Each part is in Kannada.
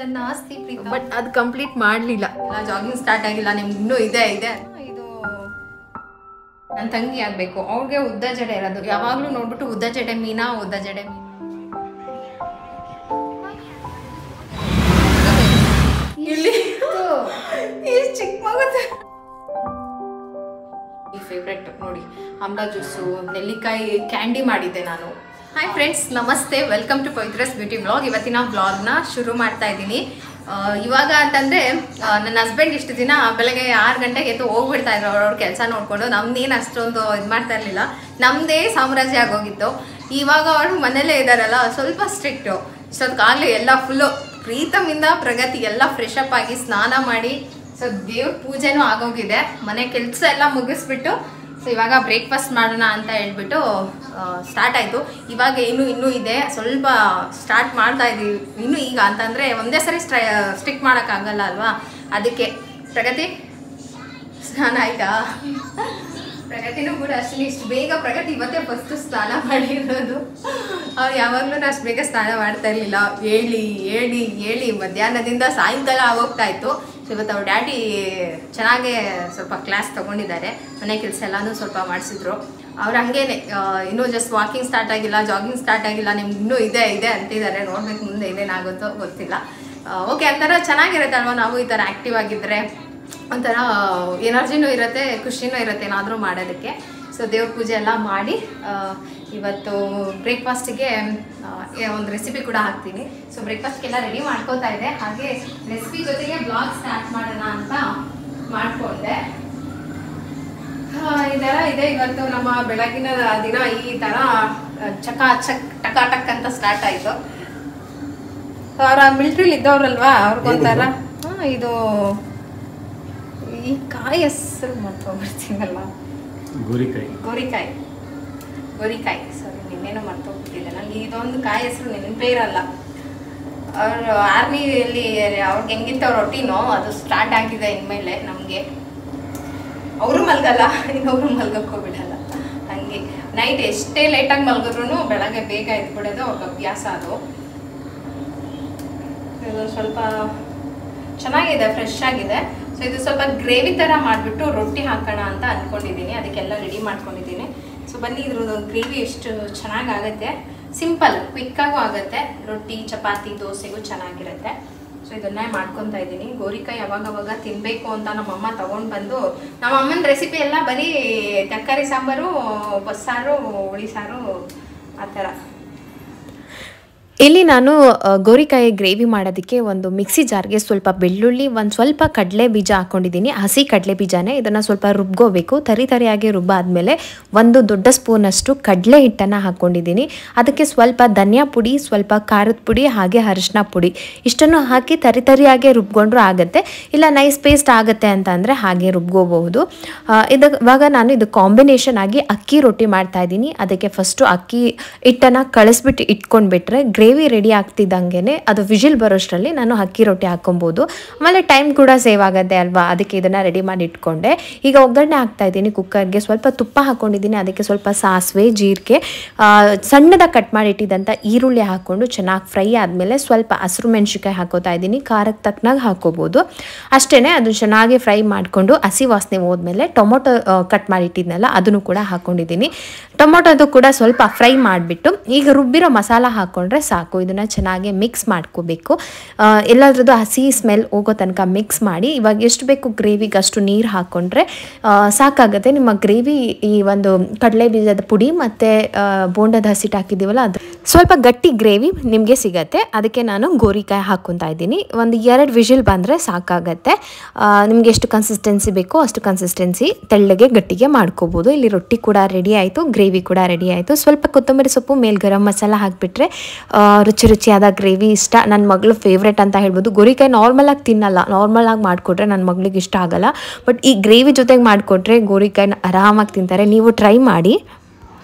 ನನ್ನ ಆಸ್ತಿ ಪ್ರೀತ. ಬಟ್ ಅದು ಕಂಪ್ಲೀಟ್ ಮಾಡಲಿಲ್ಲ. ಜಾಗಿಂಗ್ ಸ್ಟಾರ್ಟ್ ಆಗಿಲ್ಲ, ನಿಮ್ಗೆ ಇನ್ನೂ ಇದೆ. ಇದು ನನ್ನ ತಂಗಿ ಆಗಬೇಕು. ಅವ್ರಿಗೆ ಉದ್ದ ಜಡೆ ಇರೋದು, ಯಾವಾಗಲೂ ನೋಡ್ಬಿಟ್ಟು ಉದ್ದ ಜಡೆ ಮೀನಾ. ಇಲ್ಲಿ ಚಿಕ್ಕ ಮಗು ಈ ಫೇವ್ರೆಟ್ ನೋಡಿ, ಆಮ್ಲಾ ಜ್ಯೂಸು, ನೆಲ್ಲಿಕಾಯಿ ಕ್ಯಾಂಡಿ ಮಾಡಿದ್ದೆ ನಾನು. ಹಾಯ್ ಫ್ರೆಂಡ್ಸ್, ನಮಸ್ತೆ, welcome to Pavithra's beauty blog. ಇವತ್ತಿನ ಬ್ಲಾಗ್ನ ಶುರು ಮಾಡ್ತಾ ಇದ್ದೀನಿ. ಇವಾಗ ಅಂತಂದರೆ ನನ್ನ ಹಸ್ಬೆಂಡ್ ಇಷ್ಟು ದಿನ ಬೆಳಗ್ಗೆ 6 ಗಂಟೆಗೆ ಎದ್ದು ಹೋಗ್ಬಿಡ್ತಾ ಇದ್ರು ಅವ್ರವ್ರ ಕೆಲಸ ನೋಡಿಕೊಂಡು. ನಮ್ದೇನು ಅಷ್ಟೊಂದು ಇದು ಮಾಡ್ತಾ ಇರಲಿಲ್ಲ, ನಮ್ಮದೇ ಸಾಮ್ರಾಜ್ಯ ಆಗೋಗಿತ್ತು. ಇವಾಗ ಅವರು ಮನೇಲೇ ಇದ್ದಾರಲ್ಲ, ಸ್ವಲ್ಪ ಸ್ಟ್ರಿಕ್ಟು. ಇಷ್ಟೊತ್ತಿಗಾಗಲೇ ಎಲ್ಲ ಫುಲ್ಲು ಪ್ರೀತಮಿಂದ ಪ್ರಗತಿ ಎಲ್ಲ ಫ್ರೆಶ್ ಅಪ್ ಆಗಿ ಸ್ನಾನ ಮಾಡಿ, ಸೊ ದೇವ್ರ ಪೂಜೆನೂ ಆಗೋಗಿದೆ. ಮನೆ ಕೆಲಸ ಎಲ್ಲ ಮುಗಿಸ್ಬಿಟ್ಟು ಸೊ ಇವಾಗ ಬ್ರೇಕ್ಫಾಸ್ಟ್ ಮಾಡೋಣ ಅಂತ ಹೇಳ್ಬಿಟ್ಟು ಸ್ಟಾರ್ಟ್ ಆಯಿತು. ಇವಾಗ ಇನ್ನೂ ಇದೆ, ಸ್ವಲ್ಪ ಸ್ಟಾರ್ಟ್ ಮಾಡ್ತಾ ಇದ್ದೀವಿ ಇನ್ನೂ. ಈಗ ಅಂತಂದರೆ ಒಂದೇ ಸರಿ ಸ್ಟಿಕ್ ಮಾಡೋಕ್ಕಾಗಲ್ಲ ಅಲ್ವಾ, ಅದಕ್ಕೆ. ಪ್ರಗತಿ ಸ್ನಾನ ಆಯಿತಾ? ಪ್ರಗತಿನೂ ಕೂಡ ಅಷ್ಟೇ ಇಷ್ಟು ಬೇಗ. ಪ್ರಗತಿ ಇವತ್ತೇ ಫಸ್ಟು ಸ್ನಾನ ಮಾಡಿರೋದು. ಅವ್ರು ಯಾವಾಗಲೂ ಅಷ್ಟು ಬೇಗ ಸ್ನಾನ ಮಾಡ್ತಾ ಇರಲಿಲ್ಲ. ಹೇಳಿ ಮಧ್ಯಾಹ್ನದಿಂದ ಸಾಯಂಕಾಲ ಆಗೋಗ್ತಾ ಇತ್ತು. ಸೊ ಇವತ್ತು ಅವ್ರ ಡ್ಯಾಡಿ ಚೆನ್ನಾಗೇ ಸ್ವಲ್ಪ ಕ್ಲಾಸ್ ತೊಗೊಂಡಿದ್ದಾರೆ, ಮನೆ ಕೆಲಸ ಎಲ್ಲನೂ ಸ್ವಲ್ಪ ಮಾಡಿಸಿದ್ರು. ಅವ್ರು ಹಂಗೇನೆ ಇನ್ನೂ ಜಸ್ಟ್ ವಾಕಿಂಗ್ ಸ್ಟಾರ್ಟ್ ಆಗಿಲ್ಲ, ಜಾಗಿಂಗ್ ಸ್ಟಾರ್ಟ್ ಆಗಿಲ್ಲ, ನಿಮ್ಗೆ ಇನ್ನೂ ಇದೆ ಅಂತಿದ್ದಾರೆ. ನೋಡ್ಬೇಕು ಮುಂದೆ ಏನೇನಾಗುತ್ತೋ ಗೊತ್ತಿಲ್ಲ. ಓಕೆ, ಒಂಥರ ಚೆನ್ನಾಗಿರುತ್ತೆ ಅಲ್ವಾ, ನಾವು ಈ ಥರ ಆ್ಯಕ್ಟಿವ್ ಆಗಿದ್ದರೆ ಒಂಥರ ಎನರ್ಜಿನೂ ಇರುತ್ತೆ, ಖುಷಿನೂ ಇರುತ್ತೆ ಏನಾದರೂ ಮಾಡೋದಕ್ಕೆ. ಸೊ ದೇವ್ರ ಪೂಜೆ ಎಲ್ಲ ಮಾಡಿ ಇವತ್ತು ಬ್ರೇಕ್ಫಾಸ್ಟಿಗೆ ಒಂದು ರೆಸಿಪಿ ಕೂಡ ಹಾಕ್ತೀನಿ. ಸೊ ಬ್ರೇಕ್ಫಾಸ್ಟ್ಗೆಲ್ಲ ರೆಡಿ ಮಾಡ್ಕೋತಾ ಇದೆ. ಹಾಗೆ ರೆಸಿಪಿ ಜೊತೆಗೆ ಬ್ಲಾಗ್ ಸ್ಟಾರ್ಟ್ ಮಾಡೋಣ ಅಂತ ಮಾಡಿಕೊಂಡೆ. ಈ ಥರ ಇದೆ ಇವತ್ತು ನಮ್ಮ ಬೆಳಗಿನ ದಿನ. ಈ ಥರ ಟಕಾಟಕ್ ಅಂತ ಸ್ಟಾರ್ಟ್ ಆಯಿತು. ಅವರ ಮಿಲ್ಟ್ರಿಲಿ ಇದ್ದವ್ರಲ್ವಾ, ಅವ್ರಿಗೊಂಥರ ಇದು ಈ ಕಾಯಿ ಹೆಸರು ಮರ್ತೋಗ್ಬಿಡ್ತೀವಲ್ಲ, ಗೋರಿಕಾಯಿ. ಸರಿ, ನಿನ್ನೇನೋ ಮರ್ತೋಗ್ಬಿಟ್ಟಿದೆ ನನಗೆ. ಇದೊಂದು ಕಾಯಿ ಹೆಸರು ನೆನಪೇ ಇರಲ್ಲ. ಅವರು ಆರ್ಮಿಯಲ್ಲಿ ಅವ್ರಿಗೆ ಹೆಂಗಿತ್ತು ಅವ್ರ ರೊಟೀನೋ ಅದು ಸ್ಟಾರ್ಟ್ ಆಗಿದೆ ಇನ್ಮೇಲೆ. ನಮಗೆ ಅವರು ಮಲ್ಗಲ್ಲ, ಇನ್ನೊಬ್ರು ಮಲ್ಗಕ್ಕೂ ಬಿಡಲ್ಲ. ಹಂಗೆ ನೈಟ್ ಎಷ್ಟೇ ಲೇಟಾಗಿ ಮಲ್ಗಿದ್ರು ಬೆಳಗ್ಗೆ ಬೇಗ ಎದ್ಬಿಡೋದು ಅವ್ರಿಗೆ ಅಭ್ಯಾಸ. ಅದು ಇದು ಸ್ವಲ್ಪ ಚೆನ್ನಾಗಿದೆ, ಫ್ರೆಶ್ ಆಗಿದೆ. ಸೊ ಇದು ಸ್ವಲ್ಪ ಗ್ರೇವಿ ಥರ ಮಾಡಿಬಿಟ್ಟು ರೊಟ್ಟಿ ಹಾಕೋಣ ಅಂತ ಅಂದ್ಕೊಂಡಿದ್ದೀನಿ. ಅದಕ್ಕೆಲ್ಲ ರೆಡಿ ಮಾಡ್ಕೊಂಡಿದ್ದೀನಿ. ಸೊ ಬನ್ನಿ, ಇದ್ರದ್ದು ಗ್ರೇವಿ ಎಷ್ಟು ಚೆನ್ನಾಗಾಗುತ್ತೆ. ಸಿಂಪಲ್, ಕ್ವಿಕ್ಕಾಗೂ ಆಗುತ್ತೆ. ರೊಟ್ಟಿ, ಚಪಾತಿ, ದೋಸೆಗೂ ಚೆನ್ನಾಗಿರುತ್ತೆ. ಸೊ ಇದನ್ನೇ ಮಾಡ್ಕೊತಾ ಇದ್ದೀನಿ. ಗೋರಿಕಾಯಿ ಅವಾಗವಾಗ ತಿನ್ನಬೇಕು ಅಂತ ನಮ್ಮಮ್ಮ ತೊಗೊಂಡು ಬಂದು, ನಮ್ಮಮ್ಮನ ರೆಸಿಪಿ ಎಲ್ಲ ಬರೀ ತರಕಾರಿ ಸಾಂಬಾರು, ಬಸ್ಸಾರು, ಹುಳಿ ಸಾರು ಆ ಥರ. ಇಲ್ಲಿ ನಾನು ಗೋರಿಕಾಯಿ ಗ್ರೇವಿ ಮಾಡೋದಕ್ಕೆ ಒಂದು ಮಿಕ್ಸಿ ಜಾರ್ಗೆ ಸ್ವಲ್ಪ ಬೆಳ್ಳುಳ್ಳಿ, ಒಂದು ಸ್ವಲ್ಪ ಕಡಲೆ ಬೀಜ ಹಾಕ್ಕೊಂಡಿದ್ದೀನಿ. ಹಸಿ ಕಡಲೆ ಬೀಜನೇ. ಇದನ್ನು ಸ್ವಲ್ಪ ರುಬ್ಕೋಬೇಕು. ತರಿಯಾಗಿ ರುಬ್ಬಾದ್ಮೇಲೆ 1 ದೊಡ್ಡ ಸ್ಪೂನಷ್ಟು ಕಡಲೆ ಹಿಟ್ಟನ್ನು ಹಾಕ್ಕೊಂಡಿದ್ದೀನಿ. ಅದಕ್ಕೆ ಸ್ವಲ್ಪ ಧನಿಯಾ ಪುಡಿ, ಸ್ವಲ್ಪ ಖಾರದ ಪುಡಿ, ಹಾಗೆ ಅರಿಶಿನ ಪುಡಿ, ಇಷ್ಟನ್ನು ಹಾಕಿ ತರಿಯಾಗಿ ರುಬ್ಕೊಂಡ್ರೂ ಆಗುತ್ತೆ. ಇಲ್ಲ ನೈಸ್ ಪೇಸ್ಟ್ ಆಗುತ್ತೆ ಅಂತ ಅಂದರೆ ಹಾಗೆ ರುಬ್ಕೋಬಹುದು. ಇವಾಗ ನಾನು ಇದು ಕಾಂಬಿನೇಷನ್ ಆಗಿ ಅಕ್ಕಿ ರೊಟ್ಟಿ ಮಾಡ್ತಾ ಇದ್ದೀನಿ. ಅದಕ್ಕೆ ಫಸ್ಟು ಅಕ್ಕಿ ಹಿಟ್ಟನ್ನು ಕಳಿಸ್ಬಿಟ್ಟು ಇಟ್ಕೊಂಡ್ಬಿಟ್ರೆ ಗ್ರೇವಿ ರೆಡಿ ಆಗ್ತಿದ್ದಂಗೆ ಅದು ವಿಜಿಲ್ ಬರೋಷ್ಟರಲ್ಲಿ ನಾನು ಅಕ್ಕಿ ರೊಟ್ಟಿ ಹಾಕೊಬೋದು. ಆಮೇಲೆ ಟೈಮ್ ಕೂಡ ಸೇವ್ ಆಗುತ್ತೆ ಅಲ್ವಾ, ಅದಕ್ಕೆ ಇದನ್ನು ರೆಡಿ ಮಾಡಿ ಇಟ್ಕೊಂಡೆ. ಈಗ ಒಗ್ಗರಣೆ ಹಾಕ್ತಾ ಇದ್ದೀನಿ. ಕುಕ್ಕರ್ಗೆ ಸ್ವಲ್ಪ ತುಪ್ಪ ಹಾಕ್ಕೊಂಡಿದ್ದೀನಿ. ಅದಕ್ಕೆ ಸ್ವಲ್ಪ ಸಾಸಿವೆ, ಜೀರಿಗೆ, ಸಣ್ಣದಾಗಿ ಕಟ್ ಮಾಡಿ ಇಟ್ಟಿದ್ದಂಥ ಈರುಳ್ಳಿ ಹಾಕ್ಕೊಂಡು ಚೆನ್ನಾಗಿ ಫ್ರೈ ಆದಮೇಲೆ ಸ್ವಲ್ಪ ಹಸಿರು ಮೆಣಸಿನ್ಕಾಯಿ ಹಾಕೋತಾ ಇದ್ದೀನಿ. ಖಾರಕ್ಕೆ ತಕ್ಕನಾಗಿ ಹಾಕೋಬೋದು. ಅಷ್ಟೇ, ಅದು ಚೆನ್ನಾಗಿ ಫ್ರೈ ಮಾಡಿಕೊಂಡು ಹಸಿ ವಾಸನೆ ಹೋದ್ಮೇಲೆ ಟೊಮೊಟೊ ಕಟ್ ಮಾಡಿ ಇಟ್ಟಿದ್ನಲ್ಲ ಅದನ್ನು ಕೂಡ ಹಾಕ್ಕೊಂಡಿದ್ದೀನಿ. ಟೊಮೊಟೊದು ಕೂಡ ಸ್ವಲ್ಪ ಫ್ರೈ ಮಾಡಿಬಿಟ್ಟು ಈಗ ರುಬ್ಬಿರೋ ಮಸಾಲ ಹಾಕ್ಕೊಂಡ್ರೆ ಸಾಕು. ಇದನ್ನು ಚೆನ್ನಾಗಿ ಮಿಕ್ಸ್ ಮಾಡ್ಕೋಬೇಕು. ಎಲ್ಲದ್ರದ್ದು ಹಸಿ ಸ್ಮೆಲ್ ಹೋಗೋ ತನಕ ಮಿಕ್ಸ್ ಮಾಡಿ, ಇವಾಗ ಎಷ್ಟು ಬೇಕು ಗ್ರೇವಿಗೆ ಅಷ್ಟು ನೀರು ಹಾಕ್ಕೊಂಡ್ರೆ ಸಾಕಾಗುತ್ತೆ. ನಿಮ್ಮ ಗ್ರೇವಿ ಈ ಒಂದು ಕಡಲೆ ಬೀಜದ ಪುಡಿ ಮತ್ತು ಬೋಂಡದ ಹಸಿಟ್ಟು ಹಾಕಿದ್ದೀವಲ್ಲ, ಅದು ಸ್ವಲ್ಪ ಗಟ್ಟಿ ಗ್ರೇವಿ ನಿಮಗೆ ಸಿಗತ್ತೆ. ಅದಕ್ಕೆ ನಾನು ಗೋರಿಕಾಯಿ ಹಾಕ್ಕೊತಾ ಇದ್ದೀನಿ. ಒಂದು 2 ವಿಜಿಲ್ ಬಂದರೆ ಸಾಕಾಗತ್ತೆ. ನಿಮಗೆ ಎಷ್ಟು ಕನ್ಸಿಸ್ಟೆನ್ಸಿ ಬೇಕೋ ಅಷ್ಟು ಕನ್ಸಿಸ್ಟೆನ್ಸಿ ತೆಳ್ಳಗೆ ಗಟ್ಟಿಗೆ ಮಾಡ್ಕೋಬೋದು. ಇಲ್ಲಿ ರೊಟ್ಟಿ ಕೂಡ ರೆಡಿ ಆಯಿತು, ಗ್ರೇವಿ ಕೂಡ ರೆಡಿ ಆಯಿತು. ಸ್ವಲ್ಪ ಕೊತ್ತಂಬರಿ ಸೊಪ್ಪು, ಮೇಲೆ ಗರಂ ಮಸಾಲ ಹಾಕಿಬಿಟ್ರೆ ರುಚಿಯಾದ ಗ್ರೇವಿ ಇಷ್ಟ. ನನ್ನ ಮಗಳು ಫೇವ್ರೆಟ್ ಅಂತ ಹೇಳ್ಬೋದು. ಗೋರಿಕಾಯಿ ನಾರ್ಮಲಾಗಿ ತಿನ್ನಲ್ಲ, ನಾರ್ಮಲಾಗಿ ಮಾಡಿಕೊಟ್ರೆ ನನ್ನ ಮಗಳಿಗೆ ಇಷ್ಟ ಆಗಲ್ಲ. ಬಟ್ ಈ ಗ್ರೇವಿ ಜೊತೆಗೆ ಮಾಡಿಕೊಟ್ರೆ ಗೋರಿಕಾಯಿನ ಆರಾಮಾಗಿ ತಿಂತಾರೆ. ನೀವು ಟ್ರೈ ಮಾಡಿ.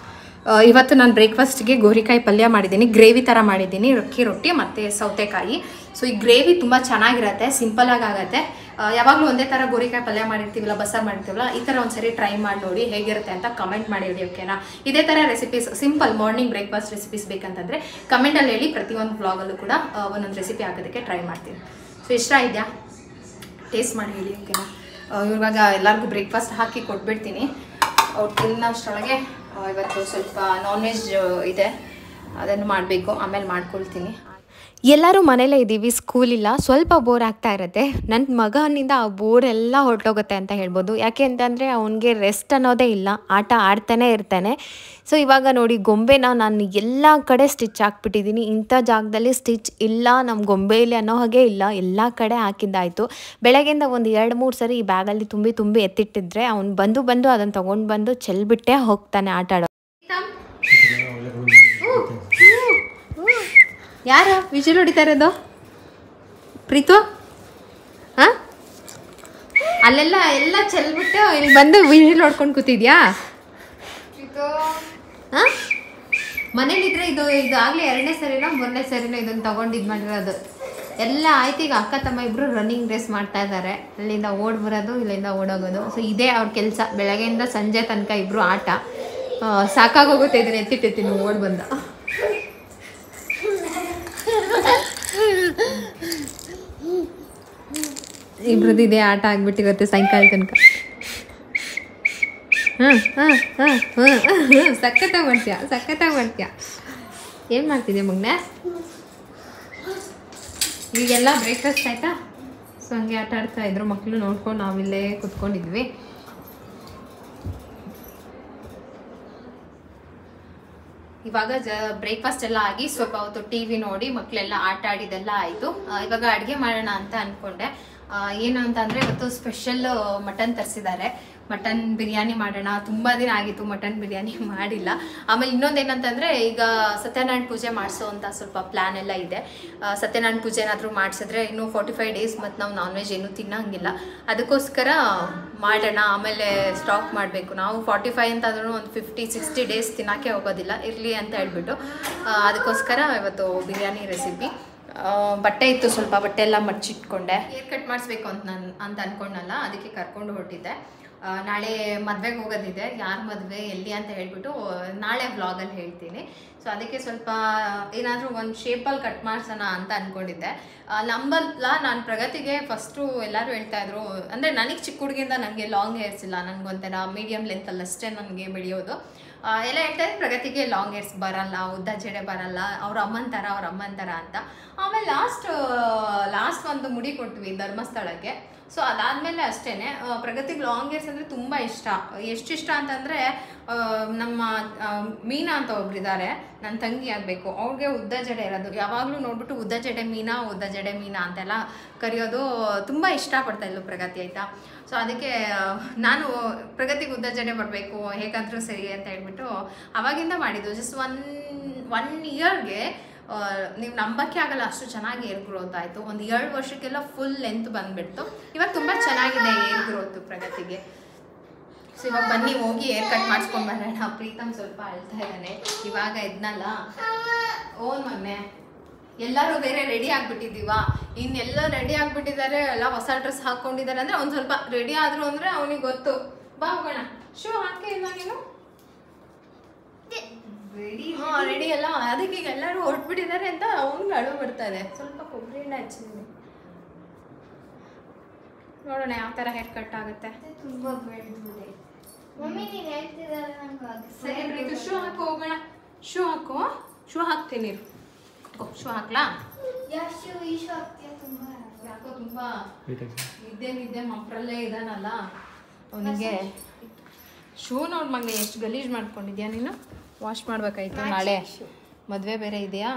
ಇವತ್ತು ನಾನು ಬ್ರೇಕ್ಫಾಸ್ಟ್ಗೆ ಗೋರಿಕಾಯಿ ಪಲ್ಯ ಮಾಡಿದ್ದೀನಿ, ಗ್ರೇವಿ ಥರ ಮಾಡಿದ್ದೀನಿ, ಅಕ್ಕಿ ರೊಟ್ಟಿ ಮತ್ತು ಸೌತೆಕಾಯಿ. ಸೊ ಈ ಗ್ರೇವಿ ತುಂಬ ಚೆನ್ನಾಗಿರುತ್ತೆ, ಸಿಂಪಲಾಗಿ ಆಗುತ್ತೆ. ಯಾವಾಗಲೂ ಒಂದೇ ಥರ ಗೋರಿಕಾಯಿ ಪಲ್ಯ ಮಾಡಿರ್ತೀವಲ್ಲ, ಬಸ್ಸಾರು ಮಾಡಿರ್ತೀವಲ್ಲ, ಈ ಥರ ಒಂದ್ಸರಿ ಟ್ರೈ ಮಾಡಿ ನೋಡಿ ಹೇಗಿರುತ್ತೆ ಅಂತ ಕಮೆಂಟ್ ಮಾಡಿ ಹೇಳಿ, ಓಕೆನಾ? ಇದೇ ಥರ recipes, simple morning breakfast recipes ಬೇಕಂತಂದರೆ ಕಮೆಂಟಲ್ಲಿ ಹೇಳಿ. ಪ್ರತಿಯೊಂದು ವ್ಲಾಗಲ್ಲೂ ಕೂಡ ಒಂದೊಂದು ರೆಸಿಪಿ ಹಾಕೋದಕ್ಕೆ ಟ್ರೈ ಮಾಡ್ತೀನಿ. ಸೊ ಇಷ್ಟ ಇದೆಯಾ? ಟೇಸ್ಟ್ ಮಾಡಿ ಹೇಳಿ, ಓಕೆನಾ? ಇವಾಗ ಎಲ್ಲರಿಗೂ ಬ್ರೇಕ್ಫಾಸ್ಟ್ ಹಾಕಿ ಕೊಟ್ಬಿಡ್ತೀನಿ. ಅವ್ರು ತಿನ್ನೋಷ್ಟರೊಳಗೆ ಇವತ್ತು ಸ್ವಲ್ಪ ನಾನ್ ವೆಜ್ ಇದೆ, ಅದನ್ನು ಮಾಡಬೇಕು, ಆಮೇಲೆ ಮಾಡ್ಕೊಳ್ತೀನಿ. ಎಲ್ಲರೂ ಮನೇಲೇ ಇದ್ದೀವಿ, ಸ್ಕೂಲ್ ಇಲ್ಲ, ಸ್ವಲ್ಪ ಬೋರ್ ಆಗ್ತಾ ಇರುತ್ತೆ. ನನ್ನ ಮಗನಿಂದ ಆ ಬೋರೆಲ್ಲ ಹೊರಟೋಗುತ್ತೆ ಅಂತ ಹೇಳ್ಬೋದು. ಯಾಕೆ ಅಂತಂದರೆ ಅವನಿಗೆ ರೆಸ್ಟ್ ಅನ್ನೋದೇ ಇಲ್ಲ, ಆಟ ಆಡ್ತಾನೆ ಇರ್ತಾನೆ. ಸೊ ಇವಾಗ ನೋಡಿ, ಗೊಂಬೆನ ನಾನು ಎಲ್ಲ ಕಡೆ ಸ್ಟಿಚ್ ಹಾಕ್ಬಿಟ್ಟಿದ್ದೀನಿ. ಇಂಥ ಜಾಗದಲ್ಲಿ ಸ್ಟಿಚ್ ಇಲ್ಲ ನಮ್ಮ ಗೊಂಬೆಯಲ್ಲಿ ಅನ್ನೋ ಹಾಗೆ ಇಲ್ಲ, ಎಲ್ಲ ಕಡೆ ಹಾಕಿದ್ದಾಯಿತು. ಬೆಳಗ್ಗೆಯಿಂದ ಒಂದು 2-3 ಸರಿ ಈ ಬ್ಯಾಗಲ್ಲಿ ತುಂಬಿ ಎತ್ತಿಟ್ಟಿದ್ರೆ ಅವ್ನು ಬಂದು ಅದನ್ನು ತೊಗೊಂಡು ಬಂದು ಚೆಲ್ಬಿಟ್ಟೆ ಹೋಗ್ತಾನೆ ಆಟ ಆಡೋ. ಯಾರು ವಿಷಲ್ ಹೊಡಿತಾ ಇರೋದು? ಪ್ರೀತು? ಹಾಂ, ಅಲ್ಲೆಲ್ಲ ಚೆಲ್ಬಿಟ್ಟು ಇಲ್ಲಿ ಬಂದು ವಿಷಲ್ ಹೊಡ್ಕೊಂಡು ಕೂತಿದ್ಯಾ? ಹಾಂ, ಮನೇಲಿದ್ರೆ ಇದು ಆಗಲೇ 2ನೇ ಸರಿನೋ 3ನೇ ಸರಿನೋ ಇದನ್ನು ತೊಗೊಂಡು ಇದು ಮಾಡಿರೋದು ಎಲ್ಲ ಆಯ್ತು. ಈಗ ಅಕ್ಕ ತಮ್ಮ ಇಬ್ಬರು ರನ್ನಿಂಗ್ ರೇಸ್ ಮಾಡ್ತಾ ಇದ್ದಾರೆ, ಅಲ್ಲಿಂದ ಓಡ್ ಬರೋದು, ಇಲ್ಲಿಂದ ಓಡೋಗೋದು. ಸೊ ಇದೇ ಅವ್ರ ಕೆಲಸ, ಬೆಳಗ್ಗೆಯಿಂದ ಸಂಜೆ ತನಕ ಇಬ್ಬರು ಆಟ. ಸಾಕಾಗೋಗುತ್ತೆ, ಇದನ್ನು ಎತ್ತಿಟ್ಟಿರ್ತೀನಿ ಓಡ್ ಬಂದ. ಇಬ್ರದ್ದು ಇದೇ ಆಟ ಆಗ್ಬಿಟ್ಟಿರುತ್ತೆ ಸಾಯಂಕಾಲ ತನಕ. ಸಖತ್ತಾಗಿ ಮಾಡ್ತೀಯ. ಏನು ಮಾಡ್ತಿದ್ಯಾ ಮಗನೇ? ಈಗೆಲ್ಲ ಬ್ರೇಕ್ಫಾಸ್ಟ್ ಆಯ್ತಾ? ಸೊ ಹಂಗೆ ಆಟ ಆಡ್ತಾ ಇದ್ರು ಮಕ್ಕಳು, ನೋಡ್ಕೊಂಡು ನಾವಿಲ್ಲೇ ಕುತ್ಕೊಂಡಿದ್ವಿ. ಇವಾಗ ಬ್ರೇಕ್ಫಾಸ್ಟ್ ಎಲ್ಲ ಆಗಿ ಸ್ವಲ್ಪ ಹೊತ್ತು TV ನೋಡಿ ಮಕ್ಕಳೆಲ್ಲ ಆಟ ಆಡಿದೆಲ್ಲ ಆಯಿತು. ಇವಾಗ ಅಡುಗೆ ಮಾಡೋಣ ಅಂತ ಅಂದ್ಕೊಂಡೆ. ಏನು ಅಂತಂದರೆ ಇವತ್ತು ಸ್ಪೆಷಲ್ ಮಟನ್ ತರಿಸಿದ್ದಾರೆ, ಮಟನ್ ಬಿರಿಯಾನಿ ಮಾಡೋಣ. ತುಂಬ ದಿನ ಆಗಿತ್ತು ಮಟನ್ ಬಿರಿಯಾನಿ ಮಾಡಿಲ್ಲ. ಆಮೇಲೆ ಇನ್ನೊಂದೇನಂತಂದರೆ, ಈಗ ಸತ್ಯನಾರಾಯಣ ಪೂಜೆ ಮಾಡಿಸೋ ಅಂತ ಸ್ವಲ್ಪ ಪ್ಲ್ಯಾನ್ ಎಲ್ಲ ಇದೆ. ಸತ್ಯನಾರಾಯಣ ಪೂಜೆ ಏನಾದರೂ ಮಾಡಿಸಿದ್ರೆ ಇನ್ನೂ 45 ಡೇಸ್ ಮತ್ತು ನಾವು ನಾನ್ ವೆಜ್ ಏನೂ ತಿನ್ನೋಂಗಿಲ್ಲ, ಅದಕ್ಕೋಸ್ಕರ ಮಾಡೋಣ. ಆಮೇಲೆ ಸ್ಟಾಕ್ ಮಾಡಬೇಕು ನಾವು. 45 ಅಂತಾದ್ರೂ ಒಂದು 50-60 ಡೇಸ್ ತಿನ್ನೋಕ್ಕೆ ಹೋಗೋದಿಲ್ಲ, ಇರಲಿ ಅಂತ ಹೇಳ್ಬಿಟ್ಟು ಅದಕ್ಕೋಸ್ಕರ ಇವತ್ತು ಬಿರಿಯಾನಿ ರೆಸಿಪಿ. ಬಟ್ಟೆ ಇತ್ತು, ಸ್ವಲ್ಪ ಬಟ್ಟೆ ಎಲ್ಲ ಮಡ್ಚಿಟ್ಕೊಂಡೆ. ಹೇರ್ ಕಟ್ ಮಾಡಿಸ್ಬೇಕು ಅಂತ ಅಂದ್ಕೊಂಡಲ್ಲ, ಅದಕ್ಕೆ ಕರ್ಕೊಂಡು ಹೊರಟಿದ್ದೆ. ನಾಳೆ ಮದುವೆಗೆ ಹೋಗೋದಿದೆ. ಯಾರು ಮದುವೆ, ಎಲ್ಲಿ ಅಂತ ಹೇಳ್ಬಿಟ್ಟು ನಾಳೆ ವ್ಲಾಗಲ್ಲಿ ಹೇಳ್ತೀನಿ. ಸೊ ಅದಕ್ಕೆ ಸ್ವಲ್ಪ ಏನಾದರೂ ಒಂದು ಶೇಪಲ್ಲಿ ಕಟ್ ಮಾಡಿಸೋಣ ಅಂತ ಅಂದ್ಕೊಂಡಿದ್ದೆ. ನಂಬಲ್ಲ, ನಾನು ಪ್ರಗತಿಗೆ ಫಸ್ಟು ಎಲ್ಲರೂ ಹೇಳ್ತಾಯಿದ್ರು, ಅಂದರೆ ನನಗೆ ಚಿಕ್ಕ ಹುಡುಗಿಯಿಂದ ನನಗೆ ಲಾಂಗ್ ಹೇರ್ಸ್ ಇಲ್ಲ, ನನಗೊಂಥರ ಮೀಡಿಯಮ್ ಲೆಂತಲ್ಲಷ್ಟೇ ನನಗೆ ಬೆಳೆಯೋದು. ಎಲ್ಲ ಹೇಳ್ತಾರೆ ಪ್ರಗತಿಗೆ ಲಾಂಗ್ ಹೇರ್ಸ್ ಬರಲ್ಲ, ಉದ್ದ ಜಡೆ ಬರಲ್ಲ, ಅವ್ರ ಅಮ್ಮನ ಥರ ಅಂತ. ಆಮೇಲೆ ಲಾಸ್ಟ್ ಒಂದು ಮುಡಿ ಕೊಟ್ವಿ ಧರ್ಮಸ್ಥಳಕ್ಕೆ. ಸೊ ಅದಾದಮೇಲೆ ಅಷ್ಟೇ ಪ್ರಗತಿಗೆ ಲಾಂಗ್ ಹೇರ್ಸ್ ಅಂದರೆ ತುಂಬ ಇಷ್ಟ. ಎಷ್ಟು ಇಷ್ಟ ಅಂತಂದರೆ, ನಮ್ಮ ಮೀನಾ ಅಂತ ಒಬ್ರಿದ್ದಾರೆ, ನನ್ನ ತಂಗಿ ಆಗಬೇಕು, ಅವ್ರಿಗೆ ಉದ್ದ ಜಡೆ ಇರೋದು. ಯಾವಾಗಲೂ ನೋಡ್ಬಿಟ್ಟು ಉದ್ದ ಜಡೆ ಮೀನಾ ಅಂತೆಲ್ಲ ಕರೆಯೋದು ತುಂಬ ಇಷ್ಟಪಡ್ತಾಯಿದ್ಲು ಪ್ರಗತಿ, ಆಯಿತಾ? ಸೊ ಅದಕ್ಕೆ ನಾನು ಪ್ರಗತಿಗೆ ಉದ್ದ ಜಡೆ ಬರಬೇಕು, ಹೇಗಾದರೂ ಸರಿ ಅಂತ ಹೇಳ್ಬಿಟ್ಟು ಅವಾಗಿಂದ ಮಾಡಿದ್ದು. ಜಸ್ಟ್ ಒನ್ ಇಯರ್ಗೆ ನೀವು ನಂಬಕ್ಕೆ ಆಗಲ್ಲ, ಅಷ್ಟು ಚೆನ್ನಾಗಿ ಏರ್ ಗ್ರೋತ್ ಆಯಿತು. ಒಂದು 2 ವರ್ಷಕ್ಕೆಲ್ಲ ಫುಲ್ ಲೆಂತ್ ಬಂದುಬಿಡ್ತು. ಇವಾಗ ತುಂಬ ಚೆನ್ನಾಗಿದೆ ಏರ್ ಗ್ರೋತು ಪ್ರಗತಿಗೆ. ಸೊ ಇವಾಗ ಬನ್ನಿ ಹೋಗಿ ಏರ್ ಕಟ್ ಮಾಡಿಸ್ಕೊಂಡು ಬರೋಣ. ಪ್ರೀತಮ್ ಸ್ವಲ್ಪ ಅಳ್ತಾ ಇದ್ದಾನೆ, ಇವಾಗ ಎದ್ನಲ್ಲ. ಓನ್ ಮೊನ್ನೆ ಎಲ್ಲರೂ ಬೇರೆ ರೆಡಿ ಆಗಿಬಿಟ್ಟಿದ್ದೀವ, ಇನ್ನೆಲ್ಲ ರೆಡಿ ಆಗಿಬಿಟ್ಟಿದ್ದಾರೆ, ಎಲ್ಲ ಹೊಸ ಡ್ರೆಸ್ ಹಾಕ್ಕೊಂಡಿದ್ದಾರೆ. ಅಂದರೆ ಒಂದು ಸ್ವಲ್ಪ ರೆಡಿ ಆದರು ಅಂದರೆ ಅವನಿಗೆ ಗೊತ್ತು. ಬಾ ಹೋಗೋಣ. ಶೂ ಹಾಕೇ ಇಲ್ಲ ನೀನು? ರೆಡಿ ಎಲ್ಲ, ಅದಕ್ಕೆ ಈಗ ಎಲ್ಲರೂ ಹೊರಟ್ಬಿಟ್ಟಿದ್ದಾರೆ ಅಂತ ಅವ್ನಿಗೆ ಅಳು ಬರ್ತಾರೆ. ಸ್ವಲ್ಪ ಕೊಬ್ಬರಿ ಎಣ್ಣೆ ಹಚ್ಚಿದ್ದೀನಿ, ನೋಡೋಣ ಯಾವ ಥರ ಹೇರ್ ಕಟ್ ಆಗುತ್ತೆ. ತುಂಬ ಬೆಳೆದಿದೆ ಮಮ್ಮಿ, ನೀನು ಹೇಳ್ತಿದ್ದಾರೆ ನಂಗೆ. ಸರಿ ಪ್ರೀತು, ಶೂ ಹಾಕೋ ಹೋಗೋಣ. ಶೂ ಹಾಕೋ, ಶೂ ಹಾಕ್ತೀನಿ. ಶೂ ಹಾಕ್ಲಾ? ಯಾಶು ಈ ಶೂ ಹಾಕ್ತೀಯ? ತುಂಬ ಯಾಕೋ ತುಂಬ ನಿದ್ದೆ ಮಕ್ಕಳಲ್ಲೇ ಇದಾನಲ್ಲ ಅವನಿಗೆ. ಶೂ ನೋಡಿ ಮಗನೇ, ಎಷ್ಟು ಗಲೀಜು ಮಾಡ್ಕೊಂಡಿದ್ಯಾ ನೀನು. ವಾಶ್ ಮಾಡ್ಬೇಕಾಯ್ತು, ನಾಳೆ ಮದುವೆ ಬೇರೆ ಇದೆಯಾ,